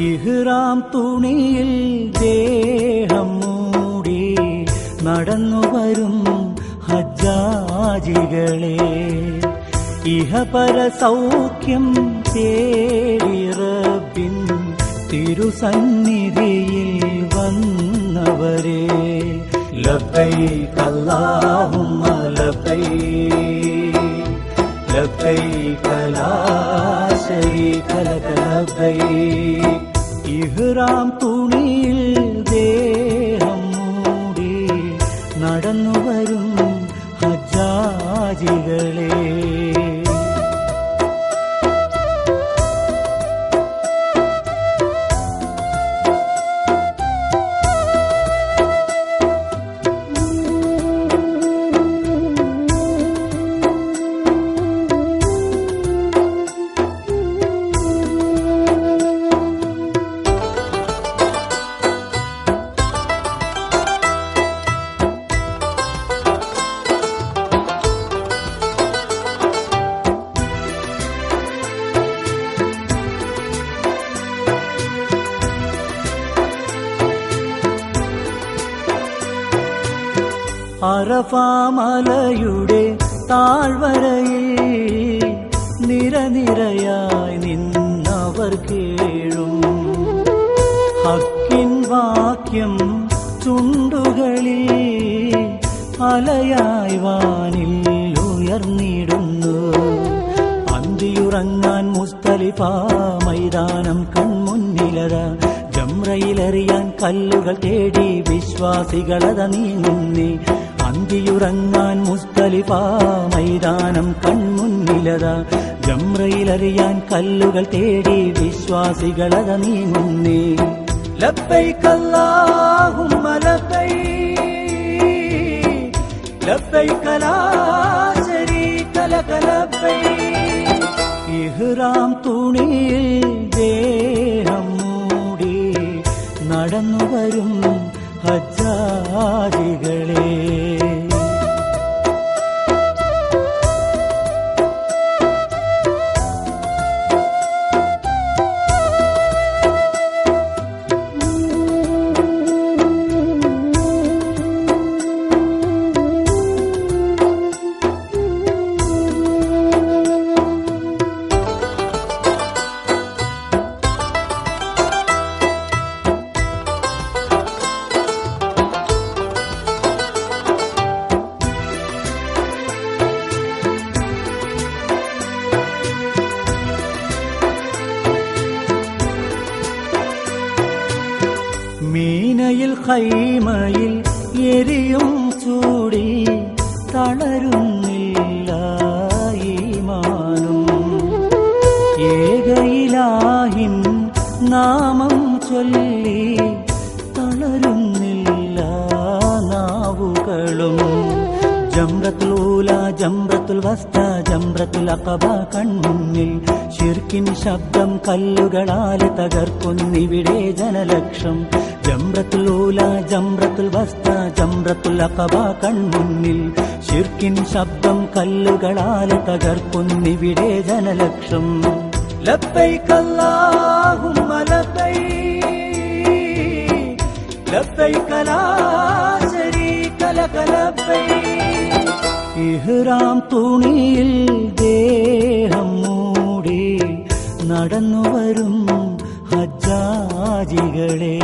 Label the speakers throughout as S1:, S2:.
S1: ഇഹ്റാം തുണിയിൽ ദേഹം മൂടി നടന്നുവരും ഹജ്ജാജികളെ, ഇഹപര സൗഖ്യം തേടി റബ്ബിൻ തിരുസന്നിധിയിൽ വന്നവരെ, ലബ്ബൈക അല്ലാഹുമ്മ ലബ്ബൈക ലബ്ബൈക ലാ ശരീക ലക ലബ്ബൈക. ഇഹ്റാം തുണിയിൽ ദേഹം മൂടി നടന്നുവരും ഹജ്ജാജികളെ, അറഫാ മലയുടെ താഴ്വരയിൽ നിരനിരയായി നിന്നവർ കേഴും, ഹക്കിൻ വാക്യം ചുണ്ടുകളിൽ അലയായി വാനിൽ ഉയർന്നിടുന്നു. അന്തിയുറങ്ങാൻ മുസ്തലിഫ മൈതാനം കൺമുന്നിലത, ജംറയിലെറിയാൻ കല്ലുകൾ തേടി വിശ്വാസികളത നീങ്ങുന്നി. അന്തിയുറങ്ങാൻ മുസ്തലിഫ മൈതാനം കൺമുന്നിലത, ജംറയിലെറിയാൻ കല്ലുകൾ തേടി വിശ്വാസികളത നീങ്ങുന്നി. ലബ്ബൈക അല്ലാഹുമ്മ ലബ്ബൈക ലബ്ബൈക ലാ ശരീക ലക ലബ്ബൈക. ഇഹ്റാം തുണിയിൽ ദേഹം മൂടി നടന്നുവരും ഹജ്ജാജികളെ, മീനയിൽ ഖൈമയിൽ എരിയും ചൂടി തളരുന്നില്ല ഈമാനും, ഏകയിലാഹിൻ നാമം ചൊല്ലി തളരുന്നില്ല നാവുകളും. ജംറത്തുൽ ഊല ജംറത്തുൽ വസ്ത ജംറത്തുൽ അഖബ കൺമുന്നിൽ, ശിർക്കിൻ ശബ്ദം കല്ലുകളാലെ തകർക്കുന്നിവിടെ ജനലക്ഷം. ജംറത്തുൽ ഊല ജംറത്തുൽ വസ്ത ജംറത്തുൽ അഖബ കൺമുന്നിൽ, ശിർക്കിൻ ശബ്ദം കല്ലുകളാലെ തകർക്കുന്നിവിടെ ജനലക്ഷം. ലബ്ബൈക അല്ലാഹുമ്മ ലബ്ബൈക ലബ്ബൈക ലാ ശരീക ലക ലബ്ബൈക. ഇഹ്റാം തുണിയിൽ ദേഹം മൂടി നടന്നുവരും ഹജ്ജാജികളെ,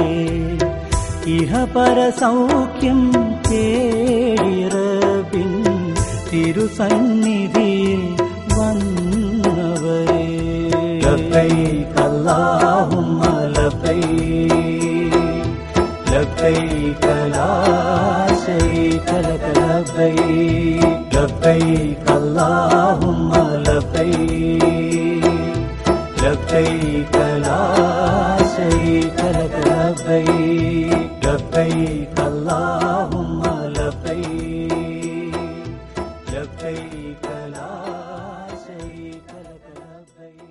S1: ഇഹപര സൗഖ്യം തേടി റബ്ബിൻ തിരുസന്നിധിയിൽ വന്നവരെ, ലബ്ബൈക അല്ലാഹുമ്മ ലബ്ബൈക ലബ്ബൈക ലാ ശരീക ലക ലബ്ബൈക. ലബ്ബൈക അല്ലാഹുമ്മ ലബ്ബൈക ലബ്ബൈക ലാ ശരീക ലക ലബ്ബൈക. ലബ്ബൈക അല്ലാഹുമ്മ ലബ്ബൈക ലബ്ബൈക ലാ ശരീക ലക ലബ്ബൈക.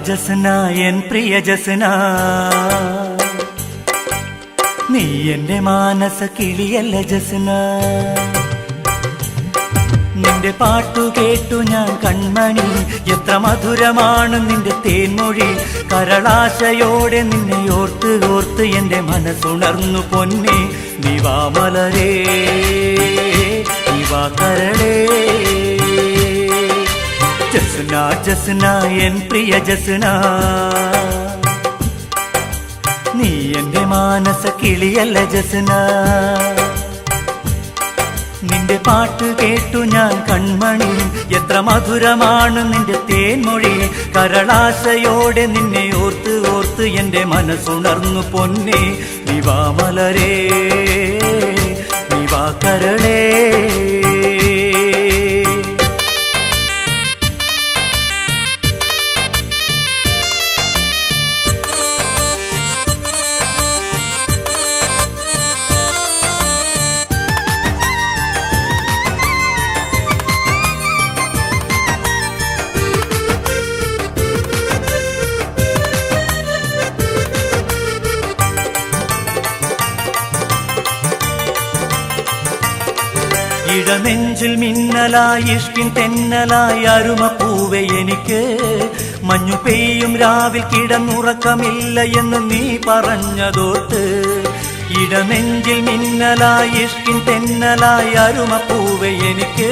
S1: ജസ്ന എൻ പ്രിയ ജസ്ന, നീ എന്റെ മാനസ കിളിയല്ല ജസ്ന. നിന്റെ പാട്ടു കേട്ടു ഞാൻ കൺമണി, എത്ര മധുരമാണ് നിന്റെ തേൻമൊഴി. കരളാശയോടെ നിന്നെ ഓർത്ത് ഓർത്ത് എന്റെ മനസ്സുണർന്നു പൊന്നെ. നീ വാ മലരേ, നീ വാ കരളേ. ജസ്ന ജസ്ന എൻ പ്രിയ ജസ്ന, നീ എന്റെ മാനസ കിളിയല്ല ജസ്ന. നിന്റെ പാട്ട് കേട്ടു ഞാൻ കൺമണി, എത്ര മധുരമാണ് നിന്റെ തേൻമൊഴി. കരളാശയോടെ നിന്നെ ഓർത്ത് ഓർത്ത് എന്റെ മനസ്സുണർന്നു പൊന്നെ. നീ വാ മലരേ, നീ വാ കരളേ. ഇടനെഞ്ചിൽ മിന്നലായി ഇഷ്കിൻ തെന്നലായി അരുമപ്പൂവെ എനിക്ക്. മഞ്ഞു പെയ്യും രാവിൽ കിടന്നുറക്കമില്ല എന്ന് നീ പറഞ്ഞതോർത്ത്. ഇടനെഞ്ചിൽ മിന്നലായി ഇഷ്കിൻ തെന്നലായി അരുമപ്പൂവെ എനിക്ക്.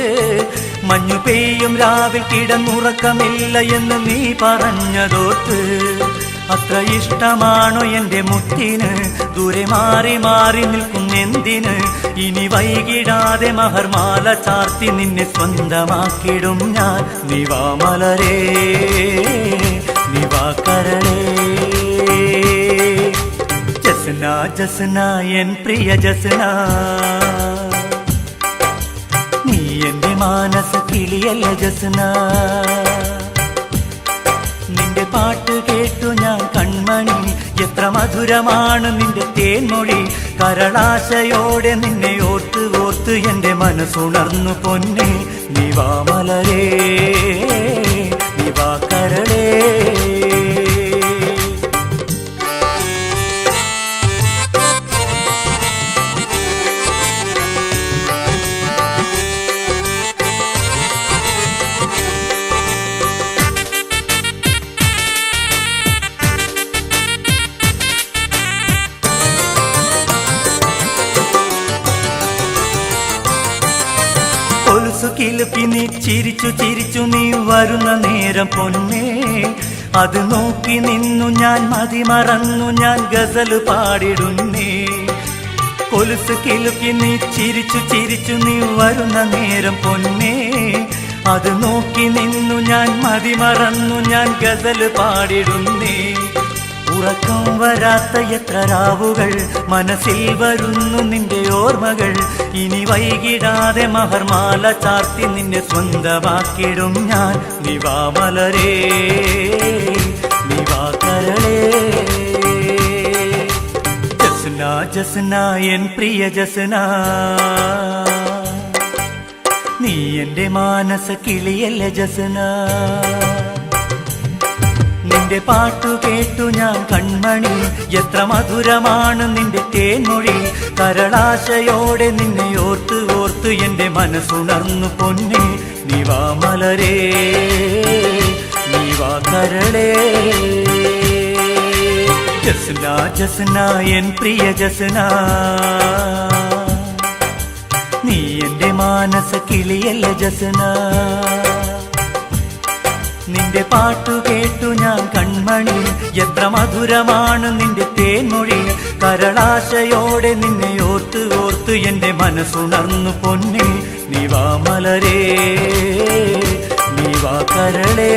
S1: മഞ്ഞു പെയ്യും രാവിൽ കിടന്നുറക്കമില്ല എന്ന് നീ പറഞ്ഞതോർത്ത്. അത്ര ഇഷ്ടമാണോ എന്റെ മുത്തിന്, ദൂരെ മാറി മാറി നിൽക്കുന്നെന്തിന്. ഇനി വൈകിടാതെ മഹർമാല ചാർത്തി നിന്നെ സ്വന്തമാക്കിടും ഞാൻ. നീ വാ മലരേ, നീ വാ കരളേ. ജസ്ന ജസ്ന എൻ പ്രിയ ജസ്ന, നീ എന്റെ മാനസ കിളിയല്ല ജസ്ന. നിന്റെ പാട്ട് കേട്ടു ഞാൻ കൺമണി, എത്ര മധുരമാണ് നിന്റെ തേൻമൊഴി. കരളാശയോടെ നിന്നെ ഓർത്ത് ഓർത്ത് എന്റെ മനസ്സുണർന്നു പൊന്നെ. നീ വാ മലരേ, നീ വാ കരളേ. കൊലുസു കിലുക്കി നീ ചിരിച്ചു ചിരിച്ചു നീ വരുന്ന നേരം പൊന്നേ. അത് നോക്കി നിന്നു ഞാൻ മതി മറന്നു ഞാൻ ഗസൽ പാടിടുന്നേ. കൊലുസു കിലുക്കി നീ ചിരിച്ചു ചിരിച്ചു നീ വരുന്ന നേരം പൊന്നേ. അത് നോക്കി നിന്നു ഞാൻ മതി മറന്നു ഞാൻ ഗസൽ പാടിടുന്നേ. ഉറക്കം വരാത്ത എത്ര രാവുകൾ, മനസ്സിൽ വരുന്നു നിന്റെ ഓർമ്മകൾ. ഇനി വൈകിടാതെ മഹർമാല ചാർത്തി നിന്നെ സ്വന്തമാക്കിടും ഞാൻ. നീ വാ മലരേ, നീ വാ കരളേ. ജസ്ന ജസ്ന എൻ പ്രിയ ജസ്ന, നീ എന്റെ മാനസ കിളിയല്ല ജസ്ന. നിന്റെ പാട്ടു കേട്ടു ഞാൻ കൺമണി, എത്ര മധുരമാണ് നിന്റെ തേൻമൊഴി. കരളാശയോടെ നിന്നെ ഓർത്ത് ഓർത്ത് എന്റെ മനസ്സുണർന്നു പൊന്നെ. നീ വാ മലരേ, നീ വാ കരളേ. ജസ്ന ജസ്ന എൻ പ്രിയ ജസ്ന, നീ എന്റെ മാനസ കിളിയല്ല ജസ്ന. നിന്റെ പാട്ടു കേട്ടു ഞാൻ കൺമണി, എത്ര മധുരമാണ് നിന്റെ തേൻമൊഴി. കരളാശയോടെ നിന്നെ ഓർത്ത് ഓർത്ത് എന്റെ മനസ്സുണർന്നു പൊന്നെ. നീ വാ മലരേ, നീ വാ കരളേ.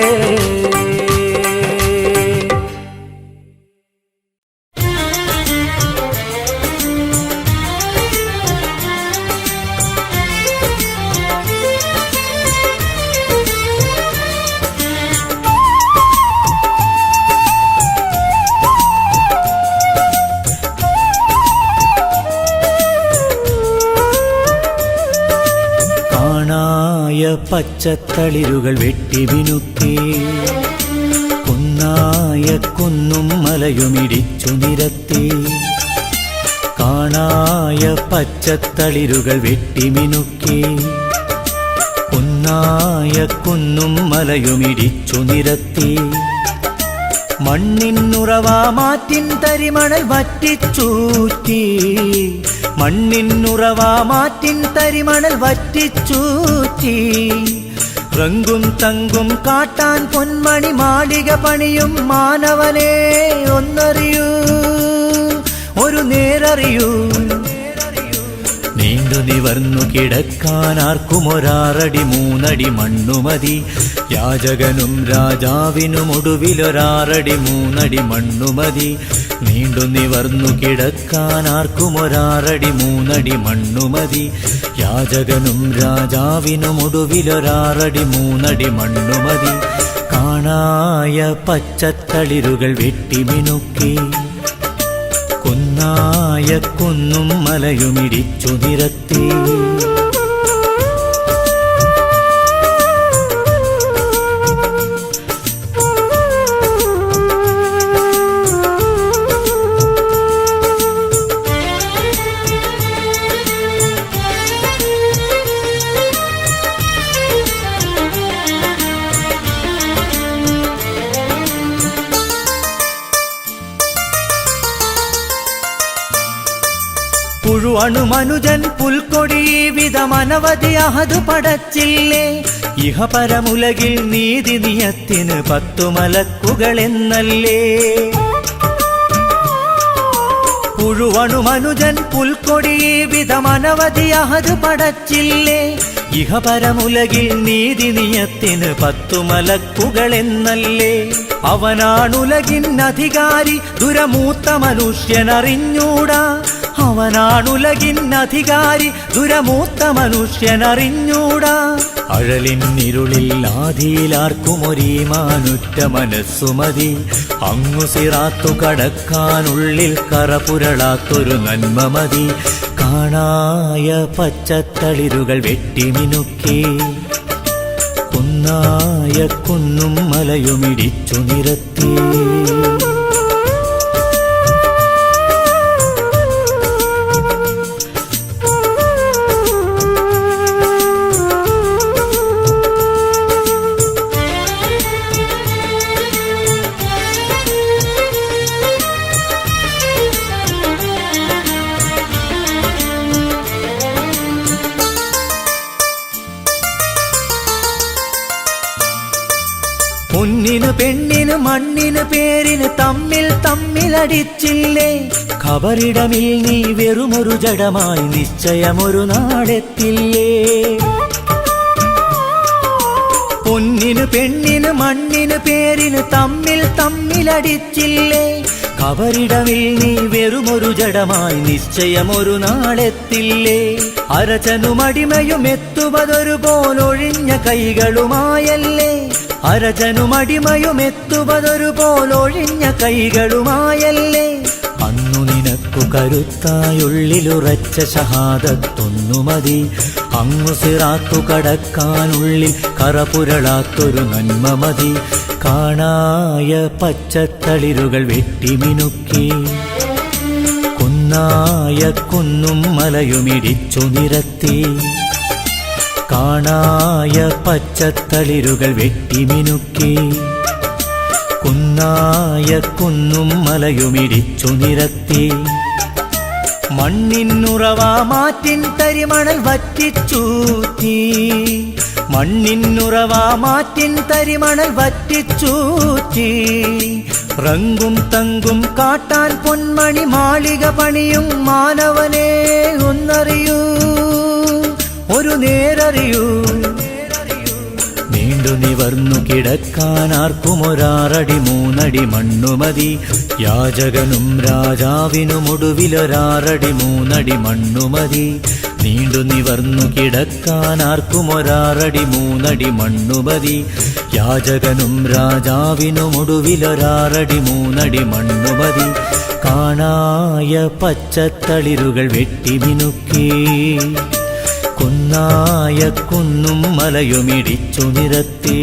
S1: പച്ചത്തളിരുകൾ വെട്ടി മിനുക്കി, കുന്ന കുന്നായ കുന്നും മലയുമിടിച്ചു നിരത്തി കാണായ പച്ചത്തളിരുകൾ വെട്ടിമിനുക്കി കുന്നായ കുന്നും മലയുമിടിച്ചു നിരത്തി മണ്ണിന്നുറവാ മാറ്റിൻ തരിമണൽ വറ്റിച്ചൂറ്റി മണ്ണിന്നുറവാ മാറ്റിൻ തരിമണൽ വറ്റിച്ചൂറ്റി റങ്കും തങ്കും കാട്ടാൻ പൊന്മണി മാളിക പണിയും മാനവനെ ഒന്നറിയൂ ഒരു നേരറിയൂ നീണ്ടു നിവർന്നു കിടക്കാൻ ആർക്കും ഒരാറടി മൂന്നടി മണ്ണുമതി യാചകനും രാജാവിനും ഒടുവിലൊരാറടി മൂന്നടി മണ്ണുമതി നീണ്ടു നിവർന്നു കിടക്കാൻ ആർക്കും ഒരാറടി മൂന്നടി മണ്ണുമതി യാചകനും രാജാവിനും ഒടുവിലൊരാറടി മൂന്നടി മണ്ണുമതി കാണായ പച്ചത്തളിരുകൾ വെട്ടിമിനുക്കി കുന്നായ കുന്നും മലയുമിടിച്ചു നിരത്തി പുഴുവണു മനുജൻ പുൽക്കൊടി വിധമനവധി അഹതു പടച്ചില്ലേ ഇഹപരമുലകിൽ നീതി നിയത്തിന് 10 മലക്കുകളെന്നല്ലേ പുഴുവണു മനുജൻ പുൽക്കൊടി വിധമനവധി അഹതു പടച്ചില്ലേ ഇഹപരമുലകിൽ നീതി നിയത്തിന് 10 മലക്കുകളെന്നല്ലേ അവനാണുലകിന്നധികാരി ദുരമൂത്ത മനുഷ്യനറിഞ്ഞൂടാ അവനാണുലകിന്നധികാരി ദുരമൂത്ത മനുഷ്യനറിഞ്ഞൂടാ അഴലിന്നിരുളിൽ ആദിയിലാർക്കും ഒരീമാനുറ്റ മനസ്സുമതി അങ്ങു സിറാത്തു കടക്കാനുള്ളിൽ കറപുരളാത്തൊരു നന്മ മതി കാണായ പച്ചത്തളിരുകൾ വെട്ടിമിനുക്കി കുന്നായ കുന്നും മലയുമിടിച്ചു നിരത്തി പൊന്നിനു പെണ്ണിനു മണ്ണിനു പേരിന് തമ്മിലടിച്ചില്ലേ ഖബറിടമിൽ നീ വെറുമൊരു ജഡമായി നിശ്ചയമൊരു നാടെത്തില്ലേ പൊന്നിനു പെണ്ണിനു മണ്ണിനു പേരിന് തമ്മിലടിച്ചില്ലേ ഖബറിടമിൽ നീ വെറുമൊരു ജഡമായി നിശ്ചയമൊരു നാളെത്തില്ലേ അരചനുമടിമയും എത്തുവതൊരു പോലൊഴിഞ്ഞ കൈകളുമായല്ലേ അരചനുമടിമയും എത്തുവതൊരു പോലൊഴിഞ്ഞ കൈകളുമായല്ലേ അന്നു നിനക്കു കരുത്തായുള്ളിലുറച്ച ഷഹാദത്തൊന്നു മതി അങ്ങു സിറാത്തു കടക്കാനുള്ളിൽ കറപുരളാത്തൊരു നന്മ മതി കാണായ പച്ചത്തളിരുകൾ വെട്ടിമിനുക്കി കുന്നായ കുന്നും മലയുമിടിച്ചു നിരത്തി കാണായ പച്ചത്തളിരുകൾ വെട്ടിമിനുക്കി കുന്നായ കുന്നും മലയുമിടിച്ചു നിരത്തി മണ്ണിന്നുറവാ മാറ്റിൻ തരിമണൽ വറ്റിച്ചൂറ്റി മണ്ണിന്നുറവാ മാറ്റിൻ തരിമണൽ വറ്റിച്ചൂറ്റി റങ്കും തങ്കും കാട്ടാൻ പൊന്മണി മാളിക പണിയും മാനവനെ ഒന്നറിയൂ ഒരു നേരറിയൂ നീണ്ടു നിവർന്നു കിടക്കാൻ ആർക്കും ഒരാറടി മൂന്നടി മണ്ണുമതി യാചകനും രാജാവിനും ഒടുവിലൊരാറടി മൂന്നടി മണ്ണുമതി നീണ്ടു നിവർന്നു കിടക്കാൻ ആർക്കും ഒരാറടി മൂന്നടി മണ്ണുമതി യാചകനും രാജാവിനും ഒടുവിലൊരാറടി മൂന്നടി മണ്ണുമതി കാണായ പച്ചത്തളിരുകൾ വെട്ടിമിനുക്കി കുന്നായ കുന്നും മലയുമിടിച്ചു നിരത്തി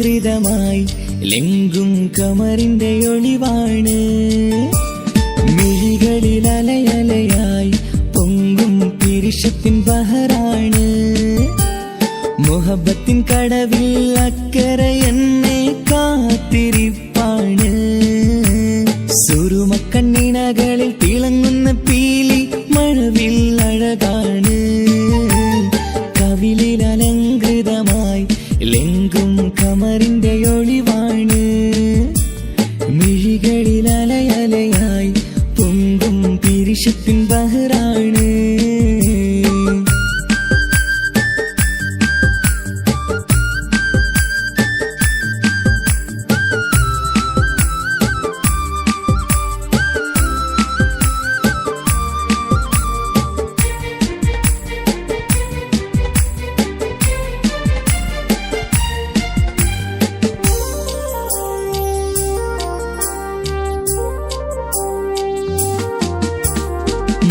S2: അലങ്കൃതമായി ലെങ്കും കമറിന്റെ ഒളിവാണ്. മിഴികളിൽ അലയലയായി പൊങ്കും പിരിശത്തിൻ ബഹറാണ്. മുഹബത്തിൻ കടവിൽ അക്കരെ എന്നെ കാത്തിരിപ്പാണ്. സുറുമക്കണ്ണിണകളിൽ തിളങ്ങുന്ന പീലി മഴവിൽ അഴകാണ്. കവിളിൽ അലങ്കൃതമായി ലെങ്കും കമറിന്റെ ഒളിവാണ്. മിഴികളിൽ അലയലയായി പൊങ്കും പിരിശത്തിൻ ബഹറാണ്.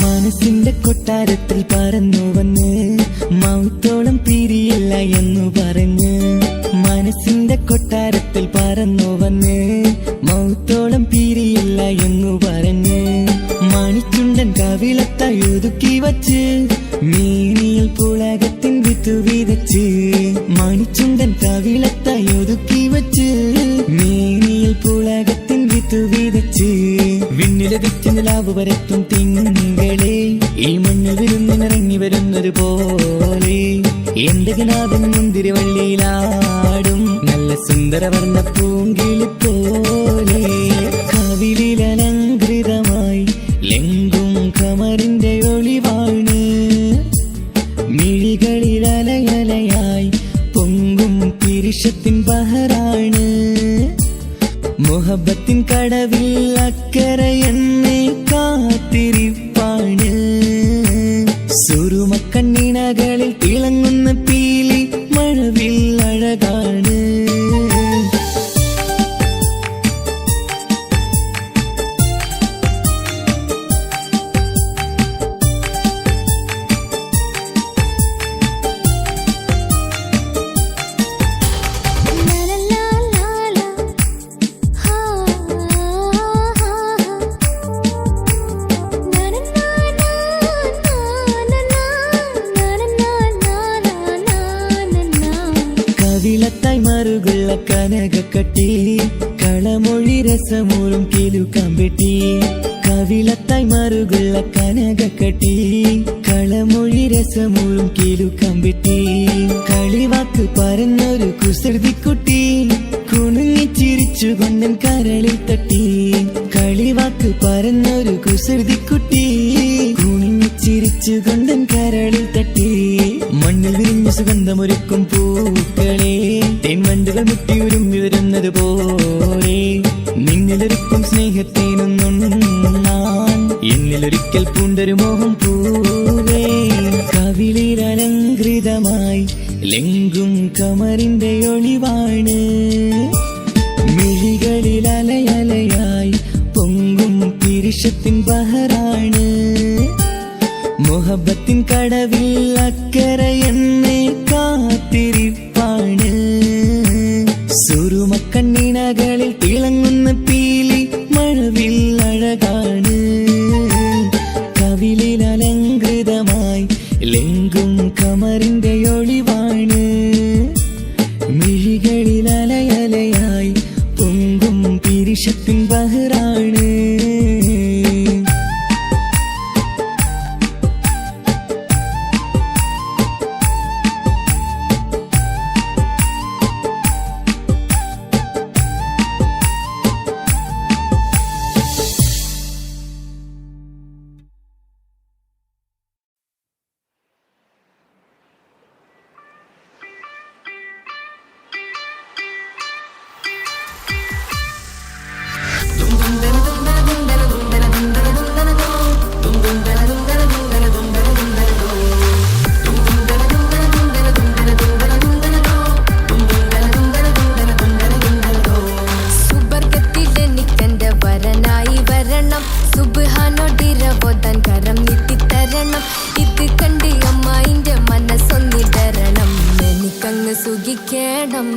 S2: മനസ്സിന്റെ കൊട്ടാരത്തിൽ പറന്നു വന്ന് മൗത്തോളം പിരിയില്ല എന്നു പറഞ്ഞ്. മനസ്സിന്റെ കൊട്ടാരത്തിൽ പറന്നു വന്ന് മൗത്തോളം പിരിയില്ല എന്നു പറഞ്ഞ്. മണിച്ചുണ്ടൻ കവിളത്തായി ഒതുക്കി വച്ച് മീനിയിൽ പുളകത്തിൻ വിത്തു വിതച്ച്. മണിച്ചുണ്ടൻ കവിളത്തായി ഒതുക്കി വച്ച് മീനിയിൽ പുളകത്തിൻ വിത്തു വിതച്ച്. വിണ്ണിലതിച്ച് നിലാവ് വരത്തും തിങ്കളെ ഈ മണ്ണിൽ വിരുന്നിനിറങ്ങി വരുന്നത് പോലെ. എന്റെ കിനാവിൻ മുന്തിരിവള്ളിയിലാടും നല്ല സുന്ദരവർണ്ണ പൂങ്കിളി പോലെ. കവിളിൽ അലങ്കൃതമായി ലെങ്കും കമറിന്റെ ഒളിവാണ്. മിഴികളിൽ അലയലയായി പൊങ്കും പിരിശത്തിൻ ബഹറാണ്. മുഹബത്തിൻ കടവിൽ അക്കരെ എന്നെ കാത്തിരിപ്പാണ്. സുറുമക്കണ്ണിണകളിൽ തിളങ്ങുന്ന പീലി മഴവിൽ അഴകാണ്. കവിളത്തായി മറുകുള്ള കനകക്കട്ടി കളമൊഴി രസമൂറും കിലുക്കാമ്പെട്ടി. കവിളത്തായി മറുകുള്ള കനകക്കട്ടി കളമൊഴി രസമൂറും കിലുക്കാമ്പെട്ടി. കളിവാക്ക് പറഞ്ഞൊരു കുസൃതിക്കുട്ടി കുണുങ്ങിച്ചിരിച്ചു കൊണ്ടൻ കരളിൽ തട്ടി. കളിവാക്ക് പറഞ്ഞൊരു കുസൃതിക്കുട്ടി കുണുങ്ങിച്ചിരിച്ചു കൊണ്ടൻ കരളിൽ തട്ടി. മണ്ണിൽ വിരിഞ്ഞ സുഗന്ധമൊരുക്കും പൂക്കളെ തേൻവണ്ടുകൾ മുട്ടിയുരുമ്പി വരുന്നത് പോലെ. നിന്നിലൊരുക്കും സ്നേഹത്തേനൊന്നുണ്ണാൻ എന്നിലൊരിക്കൽ പൂണ്ടൊരു മോഹം പൂവേ. കവിളിൽ അലങ്കൃതമായി ലെങ്കും കമറിന്റെ ഒളിവാണ്. മിഴികളിൽ അലയലയായി പൊങ്കും പിരിശത്തിൻ ബഹറാണ്. മുഹബത്തിൻ കടവിൽ അക്കരെ എന്നെ കാത്തിരിപ്പാണ്. സുറുമക്കണ്ണിണകളിൽ തിളങ്ങുന്ന പീലി മഴവിൽ അഴകാണ്. കവിളിൽ അലങ്കൃതമായി ലെങ്കും കമറിന്റെ ഒളിവാണ്. മിഴികളിൽ അലയലയായി പൊങ്കും പിരിശത്തിൻ ബഹറാണ്.
S3: എനിക്കങ്ങ് സുഖിക്കണം,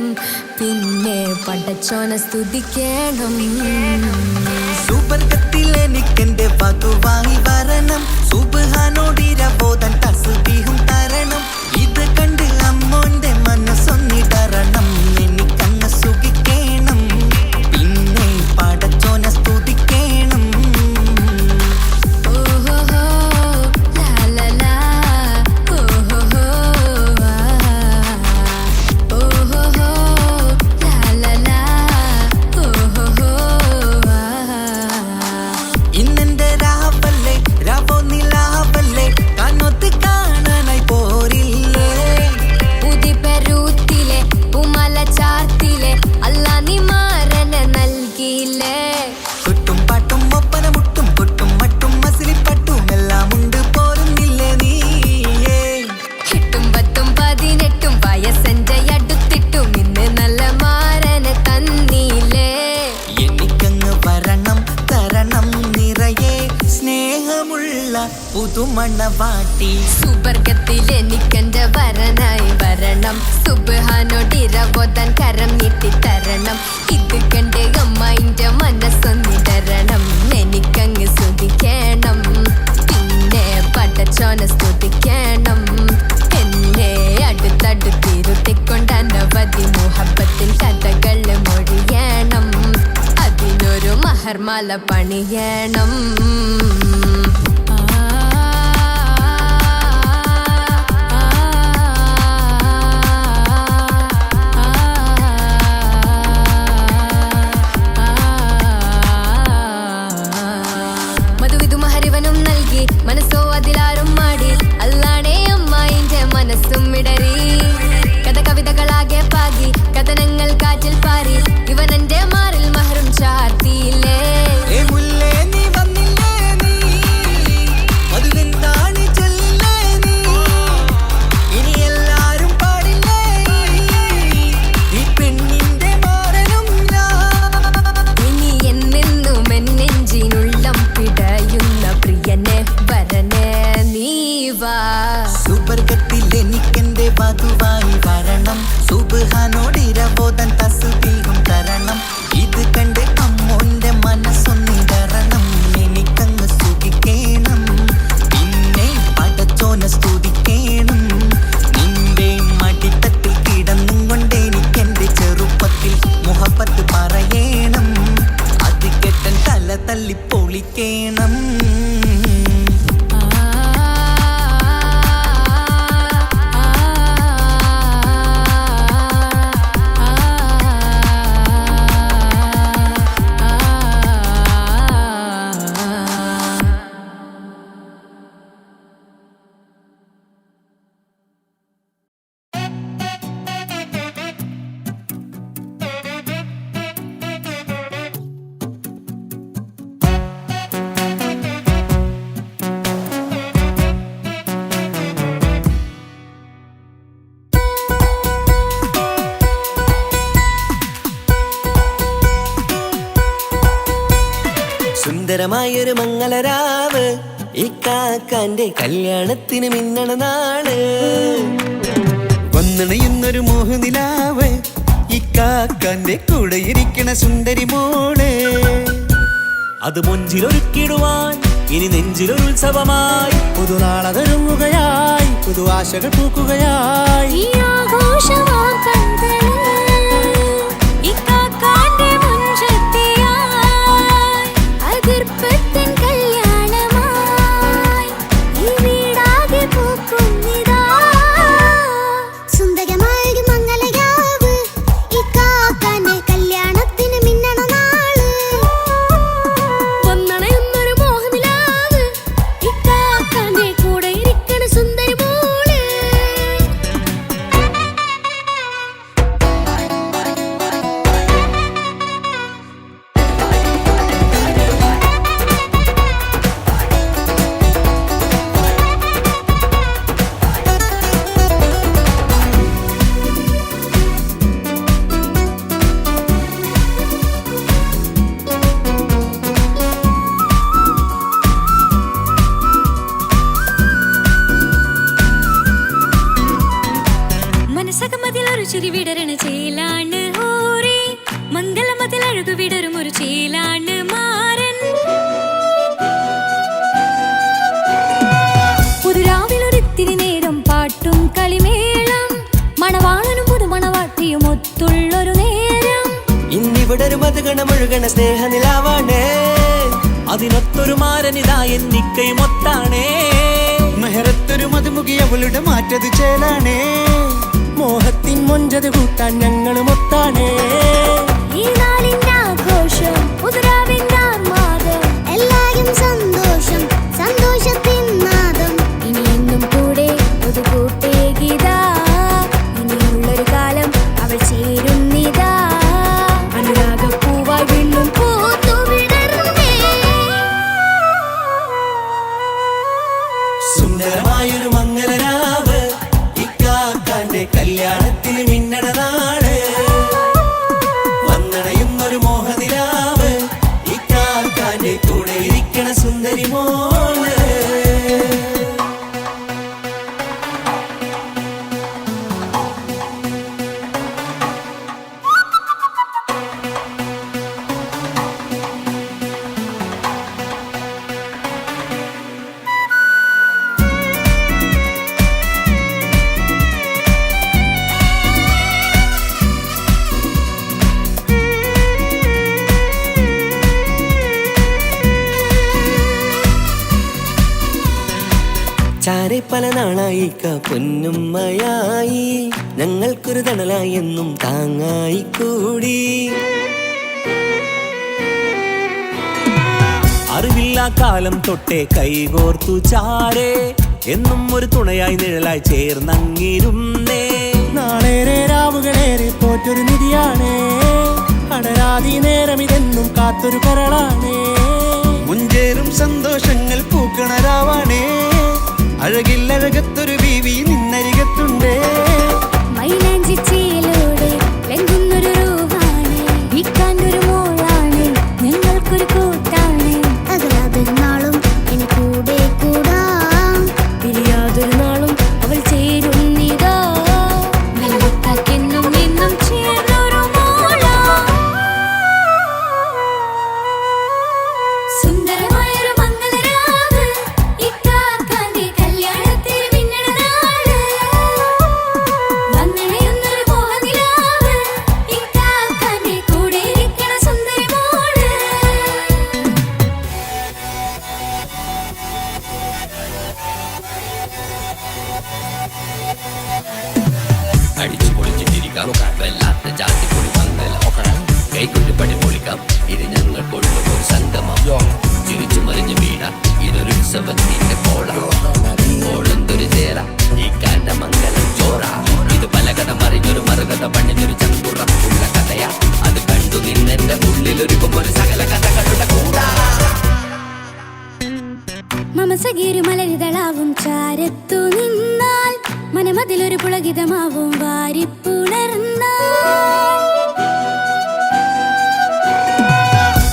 S3: പിന്നെ പടച്ചോനെ സ്തുതിക്കണം.
S2: സുബർഗത്തിൽ എനിക്കെന്റെ വധുവായി വരണം, സുബ്ഹാനോടിരബോധൻ തസ്ബീഹും തരണം. ഇത് കണ്ട് അമ്മോന്റെ മനസ്സൊന്നിടറണം, എനിക്കങ്ങ് സുഖിക്കണം, പിന്നെ പടച്ചോനെ സ്തുതിക്കണം. ഇന്നെന്റെ രാവല്ലേ രാവോ നിലാവല്ലേ കണ്ണൊത്ത് കാണാനായി പോരില്ലേ.
S3: ഉദിപെരൂത്തിലെ ഉമല ചാർത്തിലെ അല്ലാ നീ മാറനെ നൽകിയില്ലേ.
S2: കൊട്ടും പാട്ടും ഒപ്പന മുട്ടും കൊട്ടും മട്ടും മസിലിപ്പട്ടും എല്ലാം ഉണ്ട് പോരുന്നില്ലേ നീയേ.
S3: 8 10 18 വയസ്സെന്റെ അടുത്തിട്ടും ഇന്ന് നല്ല മാറനെ തന്നില്ലേ.
S2: എനിക്കങ്ങ് വരണം തരണം നിറയെ സ്നേഹമുള്ള പുതുമണവാട്ടി.
S3: സുബർഗത്തിൽ എനിക്കെന്റെ വരനായി വരണം, സുബ്ഹാനോടിരബോധൻ കരം നീട്ടി തരണം. ഇത് കണ്ട് അമ്മയിന്റെ മനസ്സൊന്നിടരണം, എനിക്കങ്ങ് സ്തുതിക്കണം, പിന്നെ പടച്ചോനെ സ്തുതിക്കണം. എന്നെ അടുത്തടുത്തിരുത്തിക്കൊണ്ട് അനവധി മുഹബത്തിൻ കഥകൾ മൊഴിയണം, അതിനൊരു മഹർമാല പണിയണം. മധുവിധുമഹരിവനും നൽകി മനസ്സോ അതിലാരും മാടി, അല്ലാണേ അമ്മായിന്റെ മനസ്സും ഇടറി. കഥ കവിതകളാകെ പാകി കഥനങ്ങൾ കാറ്റിൽ പാറി, ഇവനെന്റെ മാറിൽ മഹറും ചാർത്തിയില്ലേ.
S2: ഏ മുല്ലേ നീ വന്നില്ലേ നീ, മധുവിന്താണി ചൊല്ലില്ലേ നീ, ഇനി എല്ലാരും പാടില്ലേ ഈ പെണ്ണിന്റെ മാറനും ഞാൻ.
S3: ഇനി എന്നെന്നും എന്നെഞ്ചിനുള്ളം പിടയുന്ന പ്രിയനെ വരനെ നീ വാ.
S2: സുബർഗത്തിൽ എനിക്കെന്റെ വധുവായി വരണം, സുബ്ഹാനോടിരബോധൻ തസ്ബീഹും തരണം. ഇത് കണ്ട് അമ്മോന്റെ മനസ്സൊന്നിടറണം, എനിക്കങ്ങ് സുഖിക്കണം, പിന്നെ പടച്ചോനെ സ്തുതിക്കണം. നിന്റെ മടിത്തട്ടിൽ കിടന്നും കൊണ്ട് എനിക്കെന്റെ ചെറുപ്പത്തിൽ മുഹബത്ത് പറയണം, അത് കെട്ടൻ തല തല്ലി പൊളിക്കണം. സുന്ദരമായൊരു മംഗളരാവ്, ഇക്കാക്കാന്റെ കല്യാണത്തിന് മിന്നണ നാള്. വന്നണയുന്നൊരു മോഹനിലാവ്, ഇക്കാക്കാന്റെ കൂടെ ഇരിക്കണ സുന്ദരി മോള്.
S1: അത് മുഞ്ചിലൊരുക്കിടുവാൻ ഇനി നെഞ്ചിലൊരു ഉത്സവമായി,
S2: പുതുനാളതൊരുങ്ങുകയായി, പുതുവാശകൾ പൂക്കുകയായി.
S3: ഈ ആഘോഷമാം കൺകള് ഇക്കാക്കാന്റെ മുൻചെത്തിയായി, അതിർപ്പത്തിൻ കല്യാണമായി ഈ വീടാകെ പൂക്കുന്നിതാ.
S4: സുന്ദരമായൊരു മംഗളരാവ്, ഇക്കാക്കാന്റെ കല്യാണത്തിന് മിന്നണ നാള്.
S3: വന്നണയുന്നൊരു മോഹനിലാവ്, ഇക്കാക്കാന്റെ കൂടെ ഇരിക്കണ സുന്ദരി മോള്.
S5: ചിരി വിടരണ ചേലാണ് ഹോറി മംഗളമതിൽ അഴകു വിടരും ഒരു ചേലാണ് മാരൻ പുതുരാവിലൊരിത്തിരി നേരം പാട്ടും കളിമേളം മണവാളനും പുതുമണവാട്ടിയും ഒത്തുള്ളൊരു നേരം
S2: ഇന്നിവിടെ ഒരു മധുഗണമൊഴുകണ സ്നേഹനിലാവാണേ
S1: അതിനൊത്തൊരു മാരനിതാ എന്നിക്കൈമൊത്താണേ
S2: മെഹറത്തൊരു മധുമുഖി അവളുടെ മാറ്റത് ചേലാണേ മോഹത്തിൻ മൊഞ്ചത് കൂട്ടാൻ ഞങ്ങളും ഒത്താണേ
S4: ഈ നാളിന്റെ ആഘോഷം പുതുരാവിന്റെ ആർമാദം എല്ലാരും സന്തോഷം സന്തോഷത്തിൻ നാദം
S3: ഇനി എന്നും കൂടെ പുതുകൂട്ടേ ഗീതാ ഇനിയുള്ളൊരു കാലം അവൾ ചേരുന്നിതാ അനുരാഗപ്പൂവായി വീണ്ടും പൂത്തു വിടർന്നേ
S2: സുന്ദരമായൊരു മംഗളരാവ് ഇക്കാക്കാന്റെ കല്യാണത്തിന് മിന്നണ നാട് വന്നണയുന്നൊരു മോഹനിലാവ് ഇക്കാക്കാന്റെ കൂടെ ഇരിക്കണ സുന്ദരി മോള് ചാരെ പല നാളായി പൊന്നുമ്മയായി ഞങ്ങൾക്കൊരു തണലായി എന്നും താങ്ങായി കൂടി
S1: അറിവില്ലാ കാലം തൊട്ടേ കൈകോർത്തു ചാരേ എന്നും ഒരു തുണയായി നിഴലായി ചേർന്നങ്ങിരുന്നേ
S2: നാളേറെ രാവുകളേറെ പോറ്റൊരു നിധിയാണേ അടരാതി നേരം ഇതെന്നും കാത്തൊരു കരളാണേ മുഞ്ചേറും സന്തോഷങ്ങൾ പൂക്കണരാവാണേ അഴകില്ലഴകത്തൊരു ബീവി നിന്നരികത്തുണ്ടേ
S3: മൈലാഞ്ചിച്ചേലോടെ ലംഘുന്നൊരു രൂപാണ് വിക്കാനൊരു മോളാണ് ഞങ്ങൾക്കൊരു കൂട്ടാണ്
S4: അകലാതൊരു നാളും ഇനി കൂടെ കൂടാം
S3: പിരിയാതൊരു നാളും അവൾ ചേരുന്നിതാ നെല്ലിക്കാക്കെന്നും എന്നും ചേർന്നൊരു മോള സുന്ദരമായൊരു മംഗളരാവ് ഇക്കാക്കാന്റെ കല്യാണത്തിന് മിന്നണ നാള് വന്നണയുന്നൊരു മോഹനിലാവ് ഇക്കാക്കാന്റെ കൂടെ ഇരിക്കണ സുന്ദരി മോള്
S6: അടിച്ചു പൊളിച്ചിട്ടിരിക്കാം വല്ലാത്ത ജാതി പൊളി മംഗല കൈകൊട്ടി പണി പൊളിക്കാം ഇത് ഞങ്ങൾക്കുള്ള ഒരു സംഗമം ചിരിച്ചു മറിഞ്ഞു വീണ ഇതൊരു ഉത്സവത്തിന്റെ കോളന്തൊരു ചേര ഈ കാന്റെ മംഗലം ചോറ ഇത് പലകഥ മറിഞ്ഞൊരു മറുകഥ പണിഞ്ഞൊരു ചങ്കുറപ്പുള്ള കഥയാ അത് കണ്ടു നിന്നെന്റെ ഉള്ളിലൊരുക്കും ഒരു സകല കഥകളുടെ കൂടാ
S3: മമസഗീരു മലരിതളാവും ചാരത്തു നിന്നാൽ മനമതിലൊരു പുളകിതമാവും വാരിപ്പുണർന്നാൽ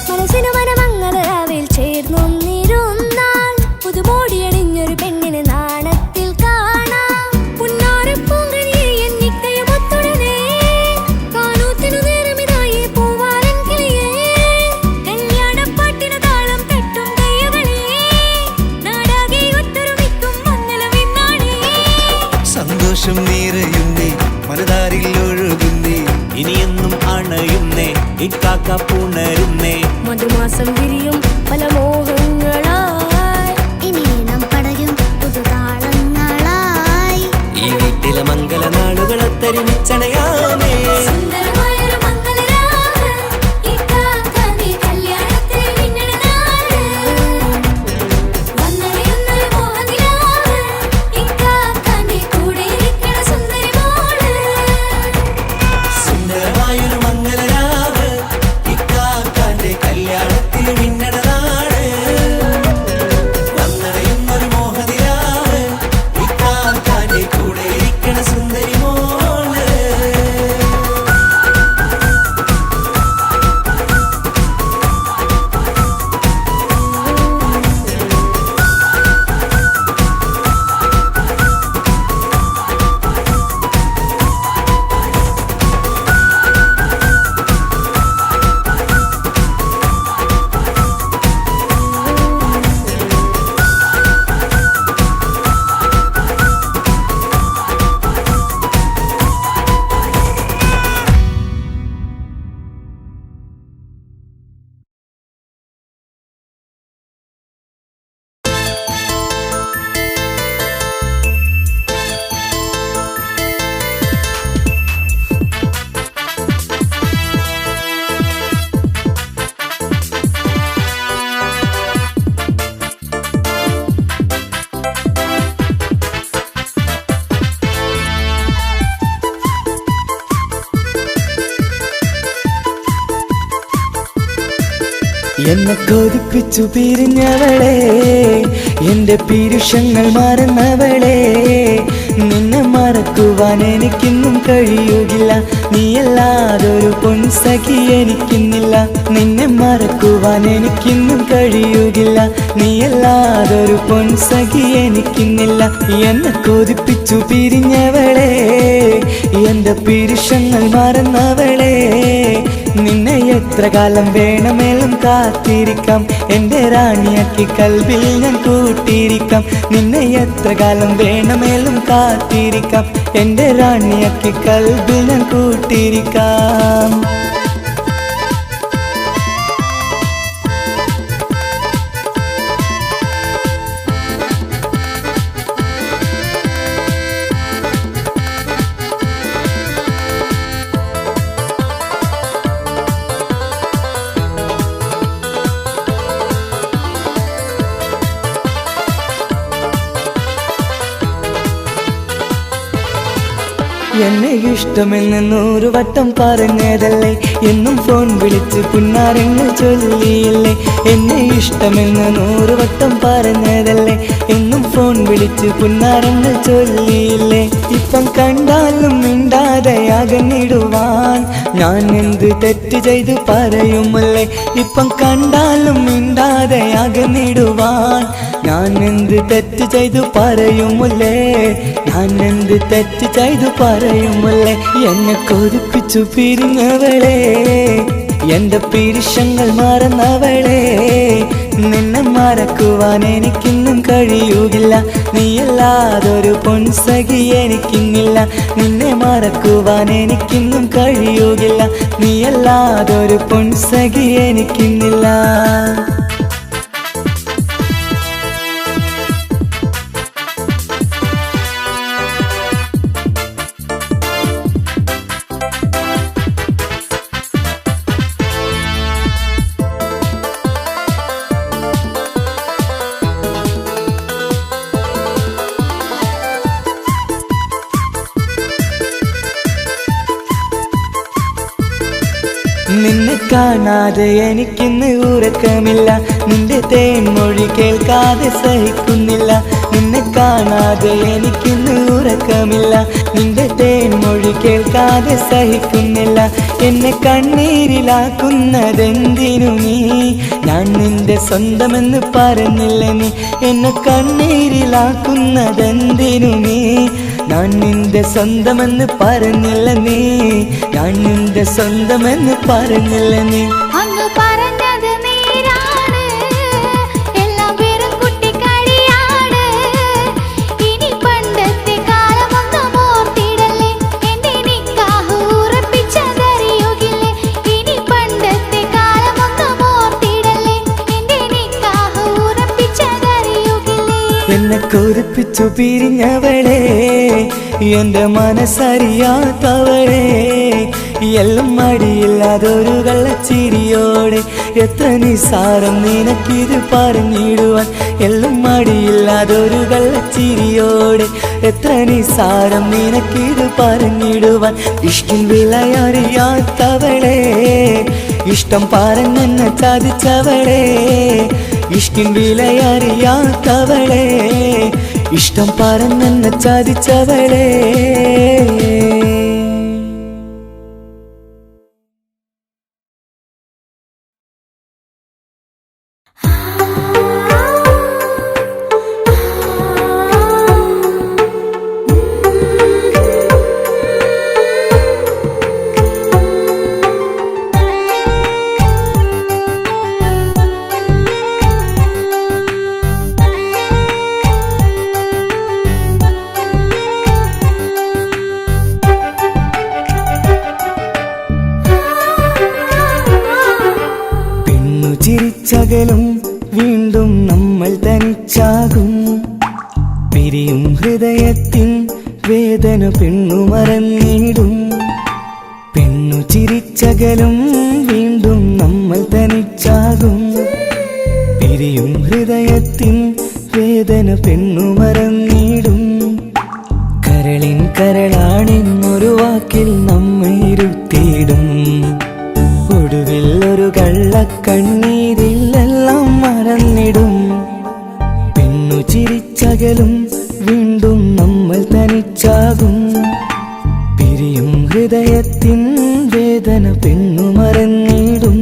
S3: മനസ്സിനു മനമംഗളരാവിൽ ചേർന്നൊന്നിരുന്നാൽ പുതുമോടിയണിഞ്ഞൊരു പെണ്ണിന് നാണത്തിൽ കാണാം പുന്നാരപ്പൂങ്കണിയെ എന്നിക്കയുമൊത്തുടനെ കാനൂത്തിനു നേരമിതായി പൂവാലൻ കിളിയേ കല്യാണപ്പാട്ടിനു താളം തട്ടും കയ്യുകളെ നാടാകെ ഒത്തൊരുമിക്കും മംഗളമെന്നാണേ
S2: സന്തോഷം നിറയുന്നേ മനതാരിൽ ഒഴുകുന്നേ
S1: ഇനിയെന്നും അണയുന്നേ ഇക്കാക്ക പുണരുന്നേ
S3: മധുമാസം വിരിയും പല മോഹങ്ങളായി
S4: ഇനി നാം പടരും പുതുതാളങ്ങളായി
S2: ഈ വീട്ടിലെ മംഗള നാളുകളൊത്തരിമിച്ചണയാമേ
S3: സുന്ദരമായൊരു മംഗളരാവ് ഇക്കാക്കാന്റെ കല്യാണത്തിന് മിന്നണ നാള് വന്നണയുന്നൊരു മോഹനിലാവ് ഇക്കാക്കാന്റെ കൂടെ ഇരിക്കണ സുന്ദരി മോള്
S2: സുന്ദരമായൊരു മംഗളരാവ് ഇക്കാക്കാന്റെ കല്യാണത്തിന് മിന്നണ നാട്
S1: എന്നെ കൊതിപ്പിച്ചു പിരിഞ്ഞവളെ, എന്റെ പീരുഷങ്ങൾ മറന്നവളെ. നിന്നെ മറക്കുവാൻ എനിക്കിന്നും കഴിയുകില്ല, നീയല്ലാതൊരു പൊൻസഖി എനിക്കിന്നില്ല. നിന്നെ മറക്കുവാൻ എനിക്കിന്നും കഴിയുകില്ല, നീയല്ലാതൊരു പൊൻസഖി എനിക്കിന്നില്ല. എന്നെ കൊതിപ്പിച്ചു പിരിഞ്ഞവളെ, എന്റെ പീരുഷങ്ങൾ മറന്നവളെ. നിന്നെ എത്ര കാലം വേണമെങ്കിലും കാത്തിരിക്കാം, എന്റെ റാണിയാക്കി കൽബിൽ ഞാൻ കൂട്ടിയിരിക്കാം. നിന്നെ എത്ര കാലം വേണമെങ്കിലും കാത്തിരിക്കാം, എന്റെ റാണിയാക്കി കൽബിൽ ഞാൻ കൂട്ടിയിരിക്കാം. എന്നെ ഇഷ്ടമെന്ന് 100 വട്ടം പറഞ്ഞതല്ലേ, എന്നും ഫോൺ വിളിച്ച് പുന്നാരങ്ങൾ ചൊല്ലിയില്ലേ. എന്നെ ഇഷ്ടമെന്ന് 100 വട്ടം പറഞ്ഞതല്ലേ, എന്നും ഫോൺ വിളിച്ച് പുന്നാരങ്ങൾ ചൊല്ലിയില്ലേ. ഇപ്പം കണ്ടാലും മിണ്ടാതെ അകന്നിടുവാൻ ഞാൻ എന്ത് തെറ്റ് ചെയ്ത് പറയുമല്ലേ. ഇപ്പം കണ്ടാലും മിണ്ടാതെ അകന്നിടുവാൻ ഞാൻ എന്ത് തെറ്റ് ചെയ്തു പറയുമല്ലേ, ഞാൻ എന്ത് തെറ്റ് ചെയ്തു പറയുമല്ലേ. എന്നെ കൊതിപ്പിച്ചു പിരിഞ്ഞവളെ, എന്റെ പീരുഷങ്ങൾ മറന്നവളെ. നിന്നെ മറക്കുവാൻ എനിക്കിന്നും കഴിയുകില്ല, നീയല്ലാതൊരു പൊൻസഖി എനിക്കിന്നില്ല. നിന്നെ മറക്കുവാൻ എനിക്കിന്നും കഴിയുകില്ല, നീയല്ലാതൊരു പൊൻസഖി എനിക്കിന്നില്ല. നിന്നെ കാണാതെ എനിക്കിന്ന് ഉറക്കമില്ല, നിന്റെ തേൻമൊഴി കേൾക്കാതെ സഹിക്കുന്നില്ല. നിന്നെ കാണാതെ എനിക്കിന്ന് ഉറക്കമില്ല, നിന്റെ തേൻമൊഴി കേൾക്കാതെ സഹിക്കുന്നില്ല. എന്നെ കണ്ണീരിലാക്കുന്നതെന്തിനു നീ, ഞാൻ നിന്റെ സ്വന്തമെന്ന് പറഞ്ഞില്ല നീ. എന്നെ കണ്ണീരിലാക്കുന്നതെന്തിനു നീ, ഞാൻ നിന്റെ സ്വന്തമെന്ന് പറഞ്ഞില്ല നീ. ഞാൻ നിന്റെ സ്വന്തമെന്ന് പറഞ്ഞില്ല നീ.
S4: അങ്ങ് പറഞ്ഞത് നേരാണ്, എല്ലാം വെറും കുട്ടിക്കളിയാണ്. ഇനി പണ്ടത്തെ കാലമൊന്നും ഓർത്തിടല്ലേ, എന്റെ നിക്കാഹ് ഉറപ്പിച്ചതറിയുകില്ലേ. ഇനി പണ്ടത്തെ കാലമൊന്നും ഓർത്തിടല്ലേ, എന്റെ നിക്കാഹ് ഉറപ്പിച്ചതറിയുകില്ലേ.
S1: എന്നെ കൊതിപ്പിച്ചു പിരിഞ്ഞവളെ, എന്റെ മനസ്സറിയാത്തവളെ. എല്ലാം മടിയില്ലാതൊരു കള്ളച്ചിരിയോടെ, എത്ര നിസാരം നിനക്കിത് പറഞ്ഞിടുവാൻ. എല്ലാം മടിയില്ലാതൊരു കള്ളച്ചിരിയോടെ, എത്ര നിസാരം നിനക്കിത് പറഞ്ഞിടുവാൻ. ഇഷ്കിൻ വിലയറിയാത്തവളെ, ഇഷ്ടം പറഞ്ഞെന്നെ ചതിച്ചവളെ. ഇഷ്കിൻ വിലയറിയാത്തവളെ, ഇഷ്ടം പറഞ്ഞെന്നെ ചതിച്ചവളെ. ചിരിച്ചകലും വീണ്ടും നമ്മൾ തനിച്ചാകും. പിരിയും ഹൃദയത്തിൻ വേദന പെണ്ണു മറന്നിടും. പെണ്ണു ചിരിച്ചകലും വീണ്ടും നമ്മൾ തനിച്ചാകും. പിരിയും ഹൃദയത്തിൻ വേദന പെണ്ണു മറന്നിടും. കരളിൻ കരളാണെന്നൊരു വാക്കിൽ നമ്മെ ഇരുത്തിയിടും. ഒടുവിൽ ഒരു കള്ളക്കണ്ണീരിൽ തനിച്ചാകും. പിരിയും ഹൃദയത്തിൻ വേദന പെണ്ണു മറന്നിടും.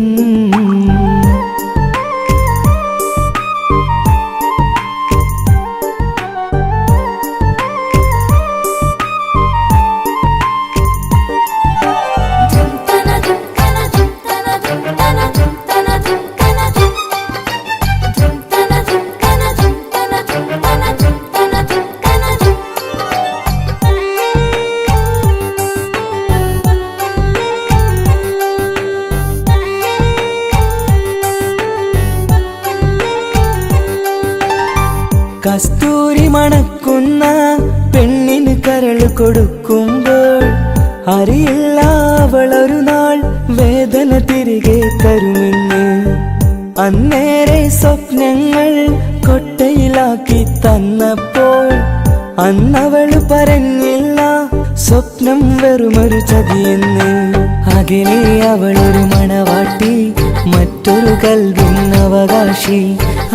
S1: കസ്തൂരി മണക്കുന്ന പെണ്ണിന് കരള് കൊടുക്കുമ്പോൾ അറിയില്ല അവളൊരു നാൾ വേദന തിരികെ തരുമെന്ന്. അന്നേരെ സ്വപ്നങ്ങൾ കൊട്ടയിലാക്കി തന്നപ്പോൾ അന്നവള് പറഞ്ഞില്ല സ്വപ്നം വെറുമൊരു ചതിയെന്ന്. അകലെ അവളൊരു മണവാട്ടി, മറ്റൊരു കൽവിൻ അവകാശി.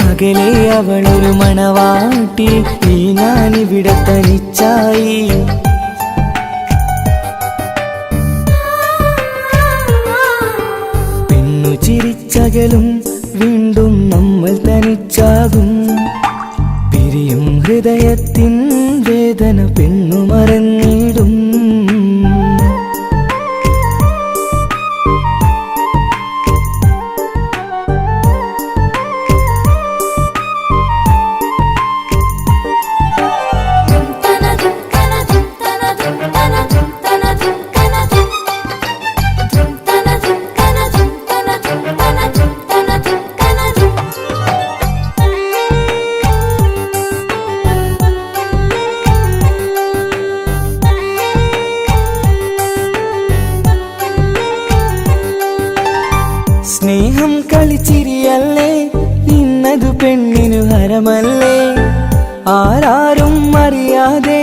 S1: അകലെ അവളൊരു മണവാട്ടി, ഈ ഞാനിവിടെ തനിച്ചായി. പെണ്ണു ചിരിച്ചകലും വീണ്ടും നമ്മൾ തനിച്ചാകും. പിരിയും ഹൃദയത്തിൻ വേദന പെണ്ണു മറന്നിടും. സ്നേഹം കളിച്ചിരിയല്ലേ, ഇന്നതു പെണ്ണിനു ഹരമല്ലേ. ആരാരും അറിയാതെ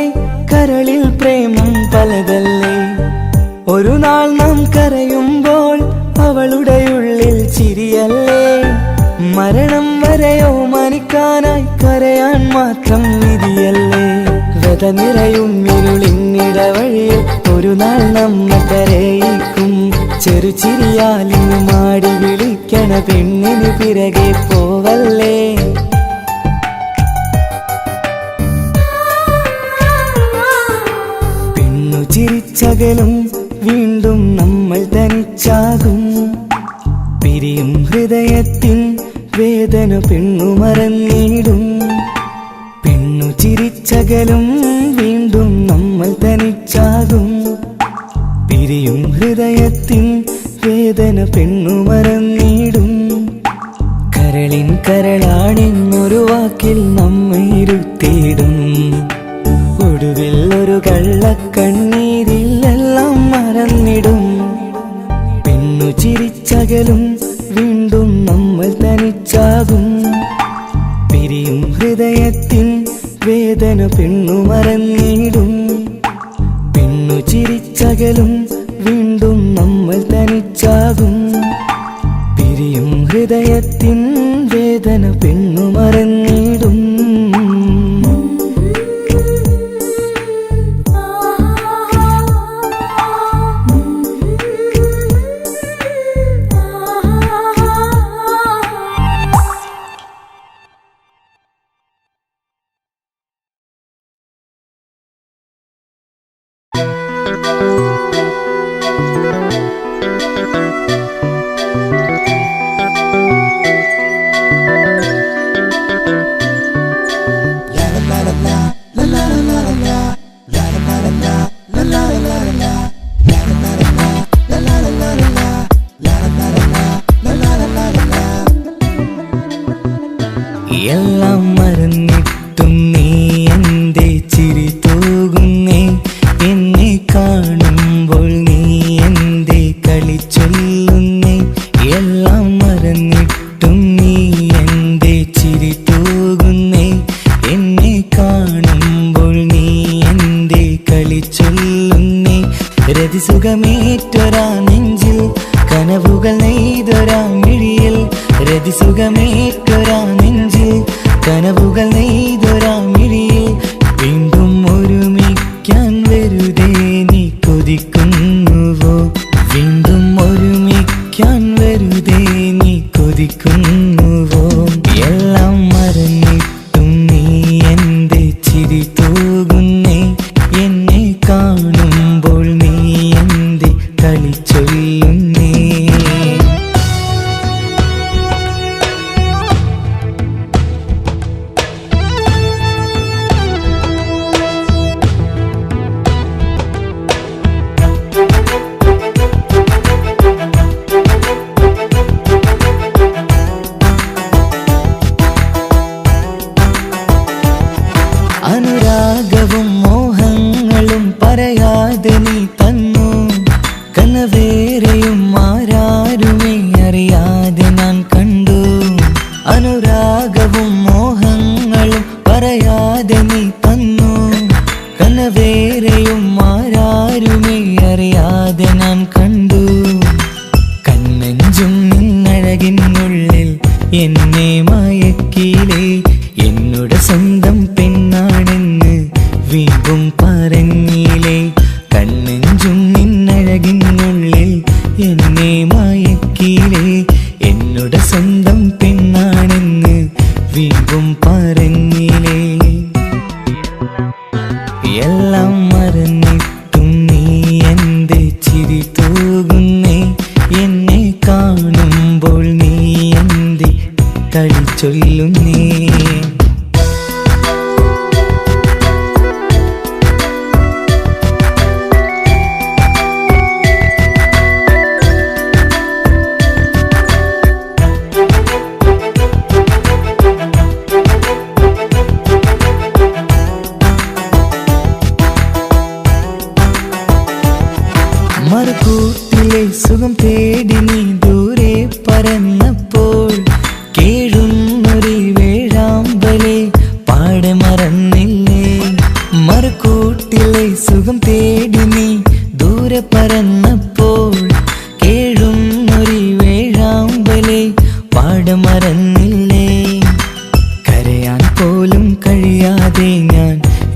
S1: കരളിൽ പ്രേമം പലതല്ലേ. ഒരു നാൾ നാം കരയുമ്പോൾ അവളുടെ ഉള്ളിൽ ചിരിയല്ലേ. മരണം വരെയോ മനിക്കാനായി കരയാൻ മാത്രം വിധിയല്ലേ. വ്യത നിറയും ഇരുളിന്നിടവഴിയിൽ ഒരു നാൾ നമ്മ കരയിക്കും. ചെറുചിരിയാലിന് മാടി വിളിക്കണ പെണ്ണിന് പിറകെ പോവല്ലേ. പെണ്ണു ചിരിച്ചകലും വീണ്ടും നമ്മൾ തനിച്ചാകും. പിരിയും ഹൃദയത്തിൻ വേദന പെണ്ണു മറന്നിടും. പെണ്ണു ചിരിച്ചകലും വീണ്ടും നമ്മൾ തനിച്ചാകും. പിരിയും ഹൃദയത്തിൻ വേദന പെണ്ണു മറന്നിടും. കരളിൻ കരളാണെന്നൊരു വാക്കിൽ നമ്മെ ഇരുത്തിയിടും. ഒടുവിൽ ഒരു കള്ളക്കണ്ണീരിൽ എല്ലാം മറന്നിടും. പെണ്ണു ചിരിച്ചകലും വീണ്ടും നമ്മൾ തനിച്ചാകും. പിരിയും ഹൃദയത്തിൻ വേദന പെണ്ണു മറന്നിടും. പെണ്ണു ചിരിച്ചകലും വീണ്ടും നമ്മൾ തനിച്ചാകും. പിരിയും ഹൃദയത്തിൻ വേദന പെണ്ണു മറന്നിടും. എല്ലാം മറന്നിട്ടും നീ എന്തേ ചിരി തൂകുന്നേ. എന്നെ കാണുമ്പോൾ നീ എന്തേ കളി ചൊല്ലുന്നേ. എല്ലാം മറന്നിട്ടും നീ എന്തേ ചിരി തൂകുന്നേ. എന്നെ കാണുമ്പോൾ നീ എന്തേ കളി ചൊല്ലുന്നേ. രതിസുഖമേറ്റൊരാ നെഞ്ചിൽ കനവുകൾ നെയ്തൊരാ മിഴിയിൽ. രതിസുഖമേറ്റൊരാ നെഞ്ചിൽ കനവുകൾ നെയ്തൊരാ മിഴിയിൽ. വീണ്ടും ഒരുമിക്കാൻ പറയാതെ നീ തന്നു കനവേറെയും ആരാരുമേ അറിയാതെ ഞാൻ കണ്ടു അനുരാഗവും മോഹങ്ങളും പറയാതെ നീ തന്നു കനവേറെയും ആരാരുമേ അറിയാതെ ഞാൻ കണ്ടു കണ്ണെഞ്ചും നിന്നഴകിനുള്ളിൽ എന്നെ മയക്കിലേ എന്നോട് സ്വന്തം പെണ്ണാണെന്ന് വീണ്ടും പറഞ്ഞില്ലേ കണ്ണെഞ്ചും നിന്നഴകിനുള്ളിൽ എന്നെ മയക്കിലേ എന്നോട് സ്വന്തം പെണ്ണാണെന്ന് വീണ്ടും പറഞ്ഞില്ലേ എല്ലാം മറന്നിട്ടും നീ എന്റെ ചിരി തൂകുന്നേ എന്നെ കാണുമ്പോൾ നീ എന്റെ കളി ചൊല്ലുന്നേ മറുകൂട്ടിലെ സുഖം തേടി നീ ദൂരെ പറന്നപ്പോൾ കേഴുന്നൊരു വേഴാമ്പലെ പാടെ മറന്നില്ലേ മറുകൂട്ടിലെ സുഖം തേടി നീ ദൂരെ പറന്നപ്പോൾ കേഴുന്നൊരു വേഴാമ്പലെ പാടെ മറന്നില്ലേ കരയാൻ പോലും കഴിയാതെ ഞാൻ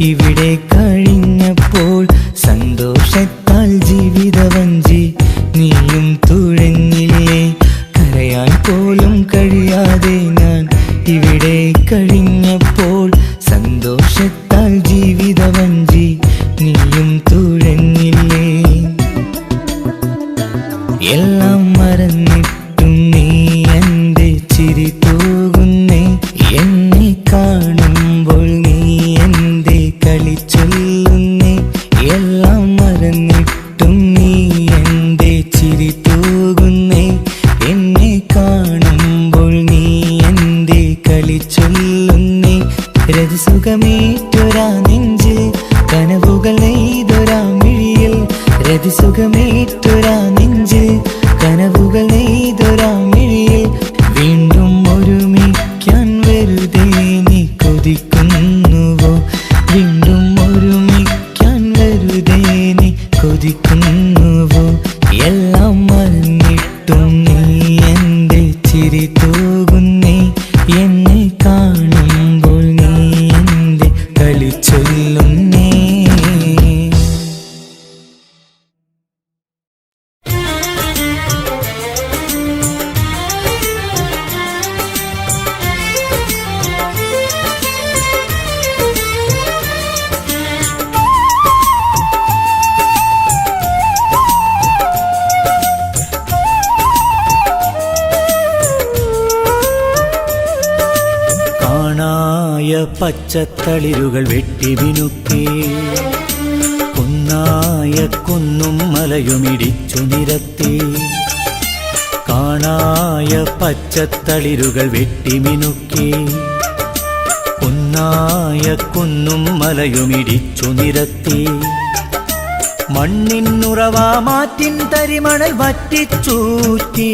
S1: ഇവിടെ കഴിഞ്ഞപ്പോൾ സന്തോഷത്താൽ ജീവിതവഞ്ചി നീയും തുഴഞ്ഞില്ലേ കരയാൻ പോലും കഴിയാതെ ഞാൻ ഇവിടെ കഴിഞ്ഞപ്പോൾ സന്തോഷത്താൽ ജീവിതവഞ്ചി നീയും തുഴഞ്ഞില്ലേ എല്ലാം മറന്നിട്ടും നീ എന്റെ ചിരി തൂകുന്നേ എന്നെ കാണുമ്പോൾ നീ എന്റെ കളി ചൊല്ലുന്നേ എല്ലാം മറന്നിട്ടും നീ എന്റെ ചിരി തൂകുന്നേ എന്നെ കാണുമ്പോൾ നീ എന്റെ കളി ചൊല്ലുന്നേ രതിസുഖമേറ്റൊരാ നെഞ്ചിൽ കനവുകൾ നെയ്തൊരാ മിഴിയിൽ രതിസുഖമേറ്റൊരാ നെഞ്ചിൽ കനവുകൾ നെയ്തൊരാ മിഴിയിൽ വീണ്ടും ഒരുമിക്കാൻ വെറുതെ നീ കൊതിക്കുന്നുവോ വീണ്ടും ഒരുമിക്കാൻ വെറുതെ നീ കൊതിക്കുന്നുവോ എല്ലാം മറന്നിട്ടും നീ എന്റെ ചിരി തൂകുന്നേ എന്നെ കാണുമ്പോൾ നീ എന്റെ കളി ചൊല്ലുന്നേ പച്ചത്തളിരുകൾ വെട്ടി മിനുക്കി കുന്നായ കുന്നും മലയുമിടിച്ചു നിരത്തി കാണായ പച്ചത്തളിരുകൾ വെട്ടി മിനുക്കി കുന്നായ കുന്നും മലയുമിടിച്ചു നിരത്തി മണ്ണിന്നുറവാ മാറ്റിൻ തരിമണൽ വറ്റിച്ചൂറ്റി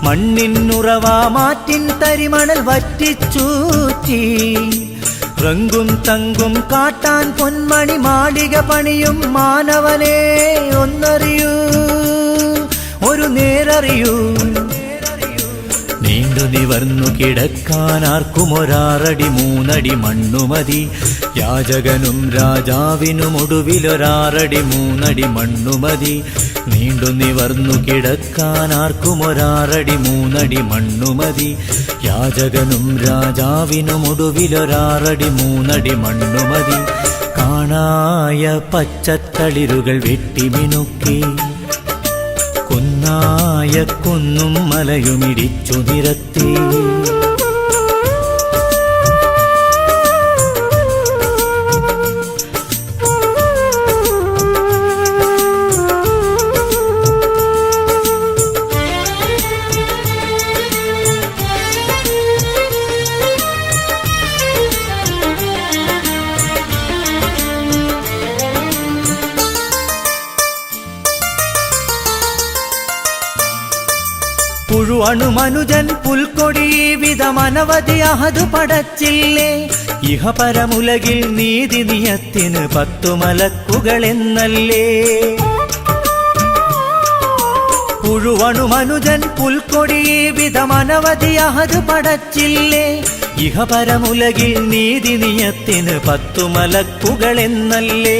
S1: മണ്ണിന്നുറവാ മാറ്റിൻ തരിമണൽ വറ്റിച്ചൂറ്റി റങ്കും തങ്കും കാട്ടാൻ പൊന്മണി മാളിക പണിയും മാനവനെ ഒന്നറിയൂ ഒരു നേരറിയൂ നീണ്ടു നിവർന്നു കിടക്കാൻ ആർക്കും ഒരാറടി മൂന്നടി മണ്ണുമതി യാചകനും രാജാവിനും ഒടുവിലൊരാറടി മൂന്നടി മണ്ണുമതി നീണ്ടു നിവർന്നു കിടക്കാൻ ആർക്കും ഒരാറടി മൂന്നടി മണ്ണുമതി യാചകനും രാജാവിനും ഒടുവിലൊരാറടി മൂന്നടി മണ്ണുമതി കാണായ പച്ചത്തളിരുകൾ വെട്ടി മിനുക്കി കുന്നായ കുന്നും മലയുമിടിച്ചു നിരത്തി പുഴുവണു മനുജൻ പുൽക്കൊടി വിധമനവധി അഹതു പടച്ചില്ലേ ഇഹപരമുലകിൽ നീതി നിയത്തിന് 10 മലക്കുകളെന്നല്ലേ പുഴുവണു മനുജൻ പുൽക്കൊടി വിധമനവധി അഹതു പടച്ചില്ലേ ഇഹപരമുലകിൽ നീതി നിയത്തിന് 10 മലക്കുകളെന്നല്ലേ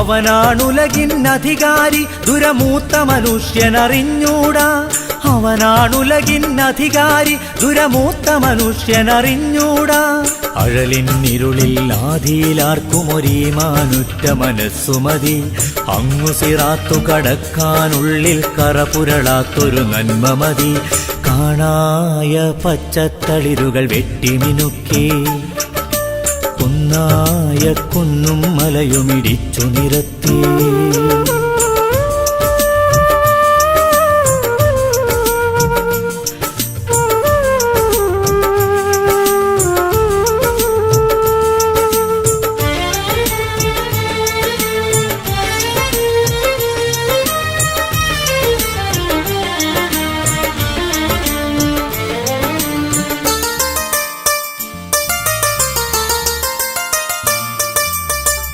S1: അവനാണുലകിന്നധികാരി ദുരമൂത്ത മനുഷ്യനറിഞ്ഞൂടാ അവനാണുലകിന്നധികാരി ദുരമൂത്ത മനുഷ്യനറിഞ്ഞൂടാ അഴലിന്നിരുളിൽ ആദിയിലാർക്കുമൊരീമാനുറ്റ മനസ്സുമതി അങ്ങു സിറാത്തു കടക്കാനുള്ളിൽ കറപുരളാത്തൊരു നന്മ മതി കാണായ പച്ചത്തളിരുകൾ വെട്ടിമിനുക്കി കുന്നായ കുന്നും മലയുമിടിച്ചു നിരത്തി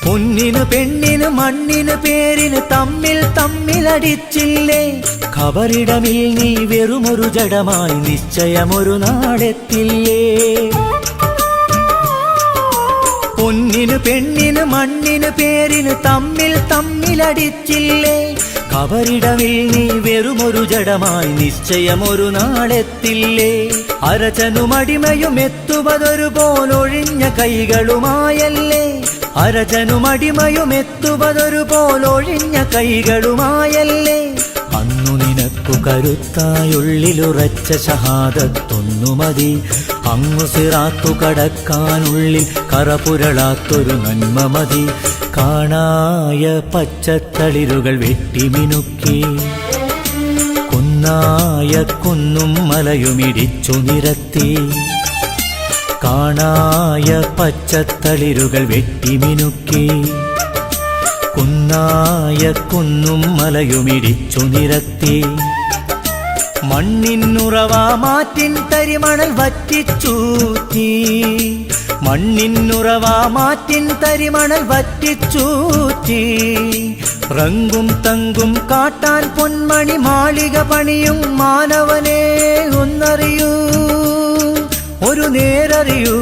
S1: പൊന്നിനു പെണ്ണിനു മണ്ണിനു പേരിന് തമ്മിലടിച്ചില്ലേ ഖബറിടമിൽ നീ വെറുമൊരു ജഡമായി നിശ്ചയമൊരു നാടെത്തില്ലേ പൊന്നിനു പെണ്ണിനു മണ്ണിനു പേരിന് തമ്മിലടിച്ചില്ലേ ഖബറിടമിൽ നീ വെറുമൊരു ജഡമായി നിശ്ചയമൊരു നാളെത്തില്ലേ അരചനുമടിമയും എത്തുവതൊരു പോലൊഴിഞ്ഞ കൈകളുമായല്ലേ അരചനുമടിമയും എത്തുവതൊരു പോലൊഴിഞ്ഞ കൈകളുമായല്ലേ അന്നു നിനക്കു കരുത്തായുള്ളിലുറച്ച ഷഹാദത്തൊന്നു മതി അങ്ങു സിറാത്തു കടക്കാനുള്ളിൽ കറപുരളാത്തൊരു നന്മ മതി കാണായ പച്ചത്തളിരുകൾ വെട്ടിമിനുക്കി കുന്നായ കുന്നും മലയുമിടിച്ചു നിരത്തി കാണായ പച്ചത്തളിരുകൾ വെട്ടിമിനുക്കി കുന്നായ കുന്നും മലയുമിടിച്ചു നിരത്തി മണ്ണിന്നുറവാ മാറ്റിൻ തരിമണൽ വറ്റിച്ചൂറ്റി മണ്ണിന്നുറവാ മാറ്റിൻ തരിമണൽ വറ്റിച്ചൂറ്റി റങ്കും തങ്കും കാട്ടാൻ പൊന്മണി മാളിക പണിയും മാനവനെ ഒന്നറിയൂ ഒരു നേരറിയൂ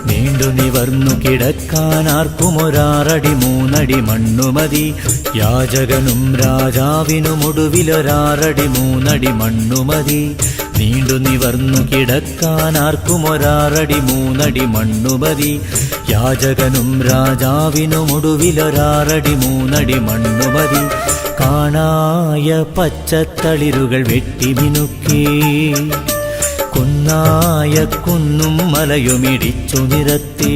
S1: നീണ്ടു നിവർന്നു കിടക്കാൻ ആർക്കും 1 അടി 3 അടി മണ്ണുമതി യാചകനും രാജാവിനും ഒടുവിലൊരാറടി 3 അടി മണ്ണുമതി നീണ്ടു നിവർന്നു കിടക്കാൻ ആർക്കും 1 അടി 3 അടി മണ്ണുമതി യാചകനും രാജാവിനും ഒടുവിലൊരാറടി 3 അടി മണ്ണുമതി കാണായ പച്ചത്തളിരുകൾ വെട്ടിമിനുക്കി കുന്നായ കുന്നും മലയുമിടിച്ചു നിരത്തി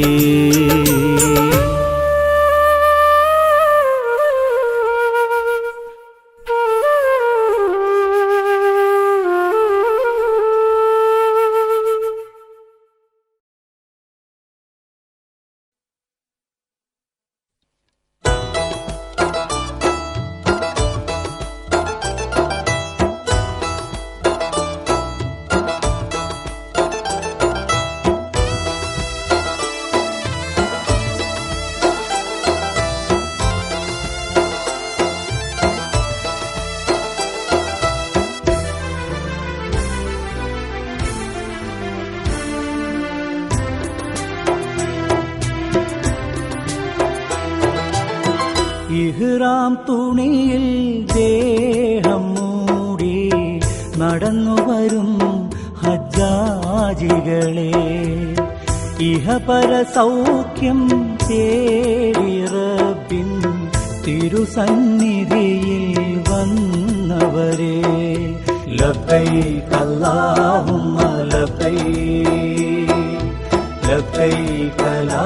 S1: ഇഹ്റാം തുണിയിൽ ദേഹം മൂടി നടന്നുവരും ഹജ്ജാജികളെ ഇഹപര സൗഖ്യം തേടി റബ്ബിൻ തിരുസന്നിധിയിൽ വന്നവരെ ലബ്ബൈക അല്ലാഹുമ്മ ലബ്ബൈക ലബ്ബൈക ലാ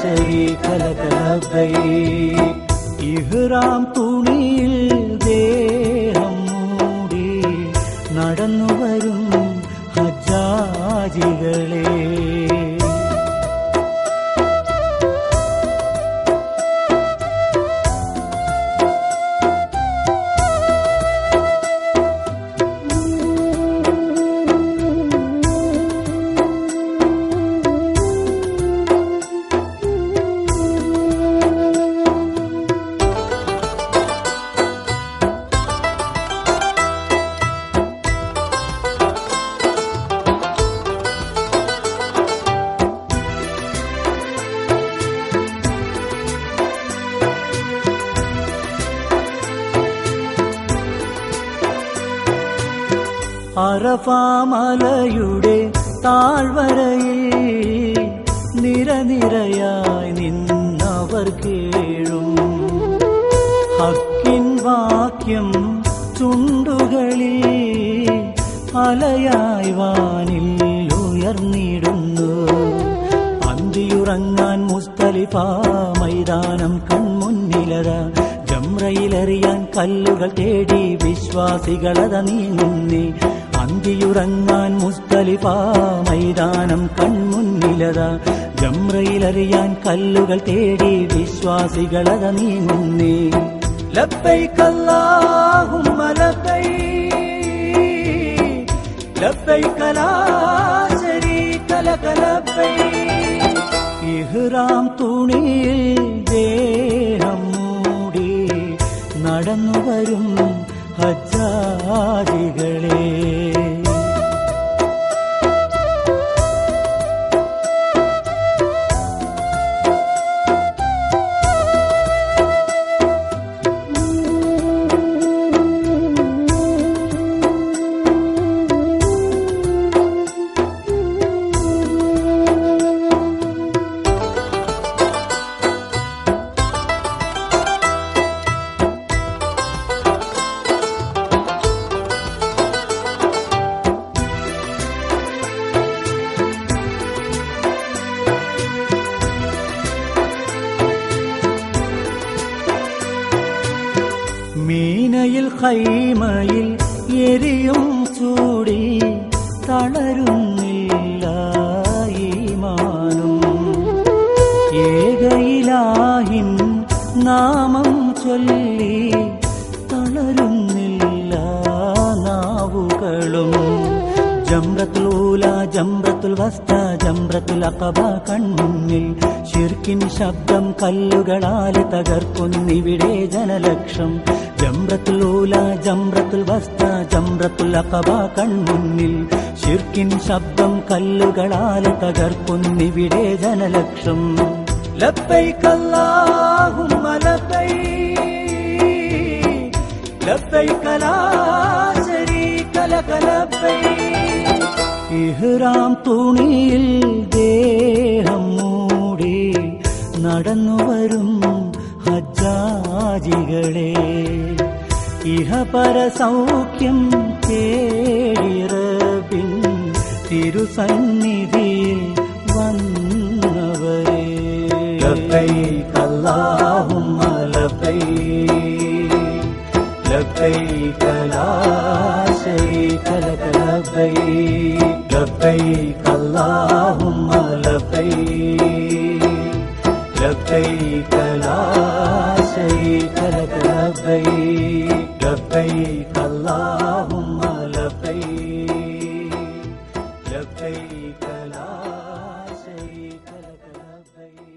S1: ശരീക ലക ലബ്ബൈക ഇഹ്റാം തുണിയിൽ ദേഹം മൂടി നടന്നുവരും ഹജ്ജാജികളെ
S7: അറഫാമലയുടെ താഴ്വരയിൽ നിരനിരയായി നിന്നവർ കേഴും ഹക്കിൻ വാക്യം ചുണ്ടുകളിൽ അലയായി വാനിൽ ഉയർന്നിടുന്നു. അന്തിയുറങ്ങാൻ മുസ്തലിഫ മൈതാനം കൺമുന്നിലത ജംറയിലെറിയാൻ കല്ലുകൾ തേടി വിശ്വാസികളത നീങ്ങുന്നി. അന്തിയുറങ്ങാൻ മുസ്തലിഫ മൈതാനം കൺമുന്നിലത ജംറയിലെറിയാൻ കല്ലുകൾ തേടി വിശ്വാസികളത നീങ്ങുന്നി. ലബ്ബൈക അല്ലാഹുമ്മ ലബ്ബൈക് ലബ്ബൈക ലാ ശരീക ലക ലബ്ബൈക്. ഇഹ്റാം തുണിയിൽ ദേഹം മൂടി നടന്നുവരും ഹജ്ജാജികളെ. മീനയിൽ ഖൈമയിൽ എരിയും ചൂടി തളരുന്നില്ല ഈമാനും. ഏകയിലാഹിൻ നാമം ചൊല്ലി തളരുന്നില്ല നാവുകളും. ജംറത്തുൽ ഊല ജംറത്തുൽ വസ്ത ജംറത്തുൽ അഖബ കൺമുന്നിൽ ശിർക്കിൻ ശബ്ദം കല്ലുകളാലെ തകർക്കുന്നിവിടെ ജനലക്ഷം. ജംറത്തുൽ ഊല ജംറത്തുൽ വസ്ത ജംറത്തുൽ അഖബ കൺമുന്നിൽ ശിർക്കിൻ ശബ്ദം കല്ലുകളാലെ തകർക്കുന്നിവിടെ ജനലക്ഷം. ലബ്ബൈക അല്ലാഹുമ്മ ലബ്ബൈക് ലബ്ബൈക ലാ ശരീക ലക ലബ്ബൈക്. ഇഹ്റാം തുണിയിൽ ദേഹം മൂടി നടന്നുവരും ഹജ്ജാജികളെ. ഇഹപര സൗഖ്യം തേടി റബ്ബിൻ തിരുസന്നിധിയിൽ വന്നവരെ. ലബ്ബൈക അല്ലാഹുമ്മ ലബ്ബൈക് ലബ്ബൈക ലാ ശരീക ലക ലബ്ബൈക് ലബ്ബൈക അല്ലാഹുമ്മ ലബ്ബൈക് ലബ്ബൈക ലാ ശരീക ലക ലബ്ബൈക് ലബ്ബൈക അല്ലാഹുമ്മ ലബ്ബൈക് ലബ്ബൈക ലാ ശരീക ലക ലബ്ബൈക്.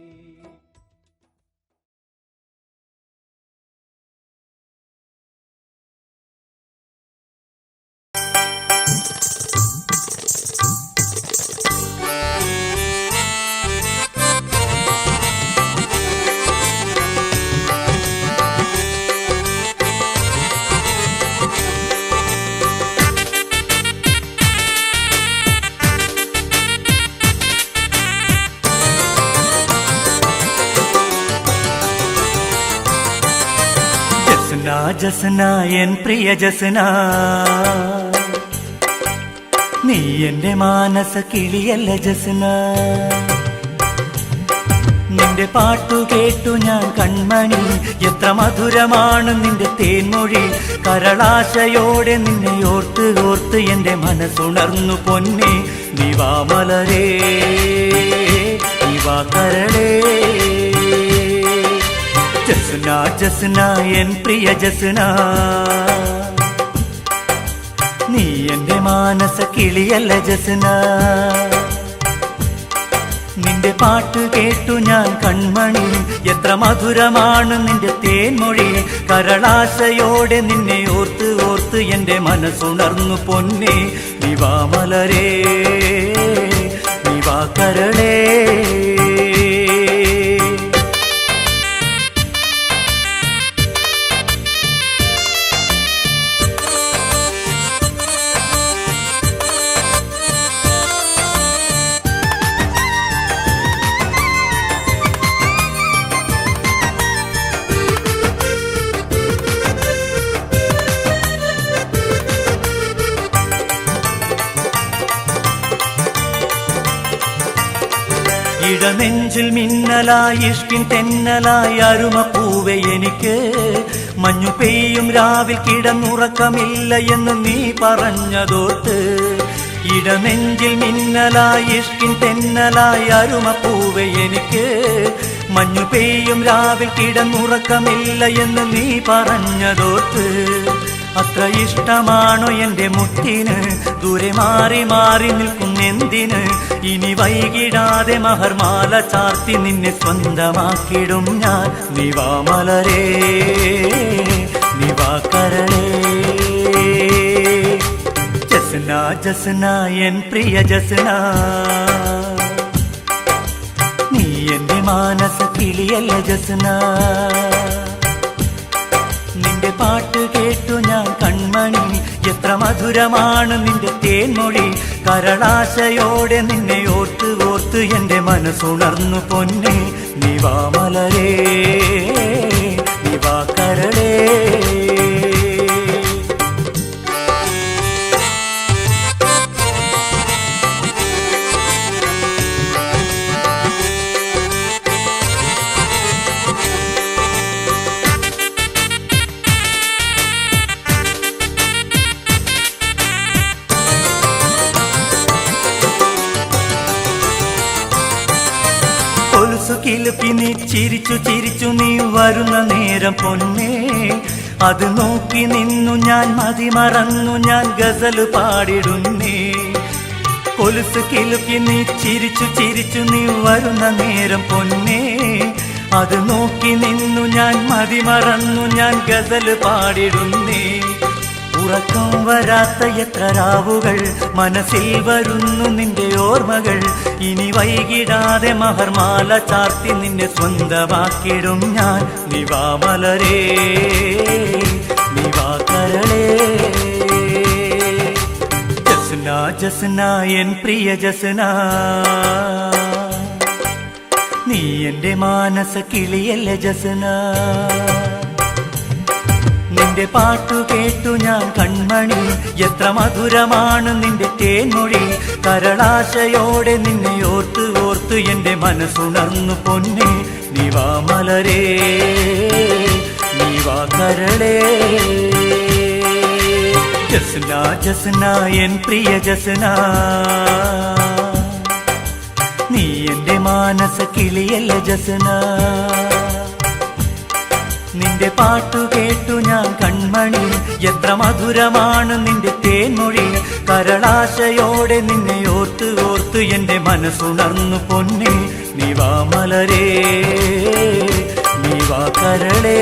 S7: ജസ്ന എൻ പ്രിയ ജസ്ന, നീ എന്റെ മാനസ കിളിയല്ല ജസ്ന. നിന്റെ പാട്ടു കേട്ടു ഞാൻ കൺമണി, എത്ര മധുരമാണ് നിന്റെ തേൻമൊഴി. കരളാശയോടെ നിന്നെ ഓർത്ത് ഓർത്ത് എന്റെ മനസ്സുണർന്നു പൊന്നെ. നിവാ മലരേ നിവാ കരളേ. ജസ്ന ജസ്ന എൻ പ്രിയ ജസ്ന, നീ എന്റെ മാനസ കിളിയല്ല ജസ്ന. നിന്റെ പാട്ട് കേട്ടു ഞാൻ കൺമണി, എത്ര മധുരമാണ് നിന്റെ തേൻമൊഴി. കരളാശയോടെ നിന്നെ ഓർത്ത് ഓർത്ത് എന്റെ മനസ്സുണർന്നു പൊന്നെ. നിവാ മലരേ നിവാ കരളേ. ഇടനെഞ്ചിൽ മിന്നലായി ഇഷ്കിൻ തെന്നലായി അരുമപ്പൂവെ എനിക്ക് മഞ്ഞു പെയ്യും രാവിൽ കിടന്നുറക്കമില്ല എന്ന് നീ പറഞ്ഞതോർത്ത് ഇടനെഞ്ചിൽ മിന്നലായി ഇഷ്കിൻ തെന്നലായി അരുമപ്പൂവെ എനിക്ക് മഞ്ഞു പെയ്യും രാവിൽ കിടന്നുറക്കമില്ല എന്ന് നീ പറഞ്ഞതോർത്ത് അത്ര ഇഷ്ടമാണോ എന്റെ മുത്തിന് ദൂരെ മാറി മാറി നിൽക്കുന്നെന്തിന് ഇനി വൈകിടാതെ മഹർമാല ചാർത്തി നിന്നെ സ്വന്തമാക്കിടും ഞാൻ നിവാ മലരേ നിവാ കരളേ ജസ്ന ജസ്ന എൻ പ്രിയ ജസ്ന നീ എന്റെ മാനസ കിളിയല്ല ജസ്ന നിന്റെ പാട്ട് കേട്ടു ഞാൻ കൺമണി എത്ര മധുരമാണ് നിന്റെ തേൻമൊഴി കരളാശയോടെ നിന്നെ ഓർത്ത് ഓർത്ത് എന്റെ മനസ്സുണർന്നു പൊന്നെ നിവാ മലരേ നിവാ കരളേ കിലുക്കി നീ ചിരിച്ചു ചിരിച്ചു നീ വരുന്ന നേരം പൊന്നേ അത് നോക്കി നിന്നു ഞാൻ മതിമറന്നു ഞാൻ ഗസൽ പാടിടുന്നേ കൊലുസ് കിലുക്കി നീ ചിരിച്ചു ചിരിച്ചു നീ വരുന്ന നേരം പൊന്നേ അത് നോക്കി നിന്നു ഞാൻ മതിമറന്നു ഞാൻ ഗസൽ പാടിടുന്നേ ഉറക്കം വരാത്ത എത്ര രാവുകൾ മനസ്സിൽ വരുന്നു നിന്റെ ഓർമ്മകൾ ഇനി വൈകിടാതെ മഹർമാല ചാർത്തി നിന്നെ സ്വന്തമാക്കിടും ഞാൻ നിവാ മലരേ നിവാ കരളേ ജസ്ന ജസ്ന എൻ പ്രിയ ജസ്ന നീ എന്റെ മാനസ കിളിയല്ല ജസ്ന നിന്റെ പാട്ടു കേട്ടു ഞാൻ കൺമണി എത്ര മധുരമാണ് നിന്റെ തേൻമൊഴി കരളാശയോടെ നിന്നെ ഓർത്ത് ഓർത്ത് എന്റെ മനസ്സുണർന്നു പൊന്നെ നിവാ മലരേ നിവാ കരളേ ജസ്ന ജസ്ന എൻ പ്രിയ ജസ്ന നീ എന്റെ മാനസ കിളിയല്ല ജസ്ന നിന്റെ പാട്ടു കേട്ടു ഞാൻ കൺമണി എത്ര മധുരമാണ് നിന്റെ തേൻമൊഴി കരളാശയോടെ നിന്നെ ഓർത്ത് ഓർത്ത് എന്റെ മനസ്സുണർന്നു പൊന്നെ നിവാ മലരേ നിവാ കരളേ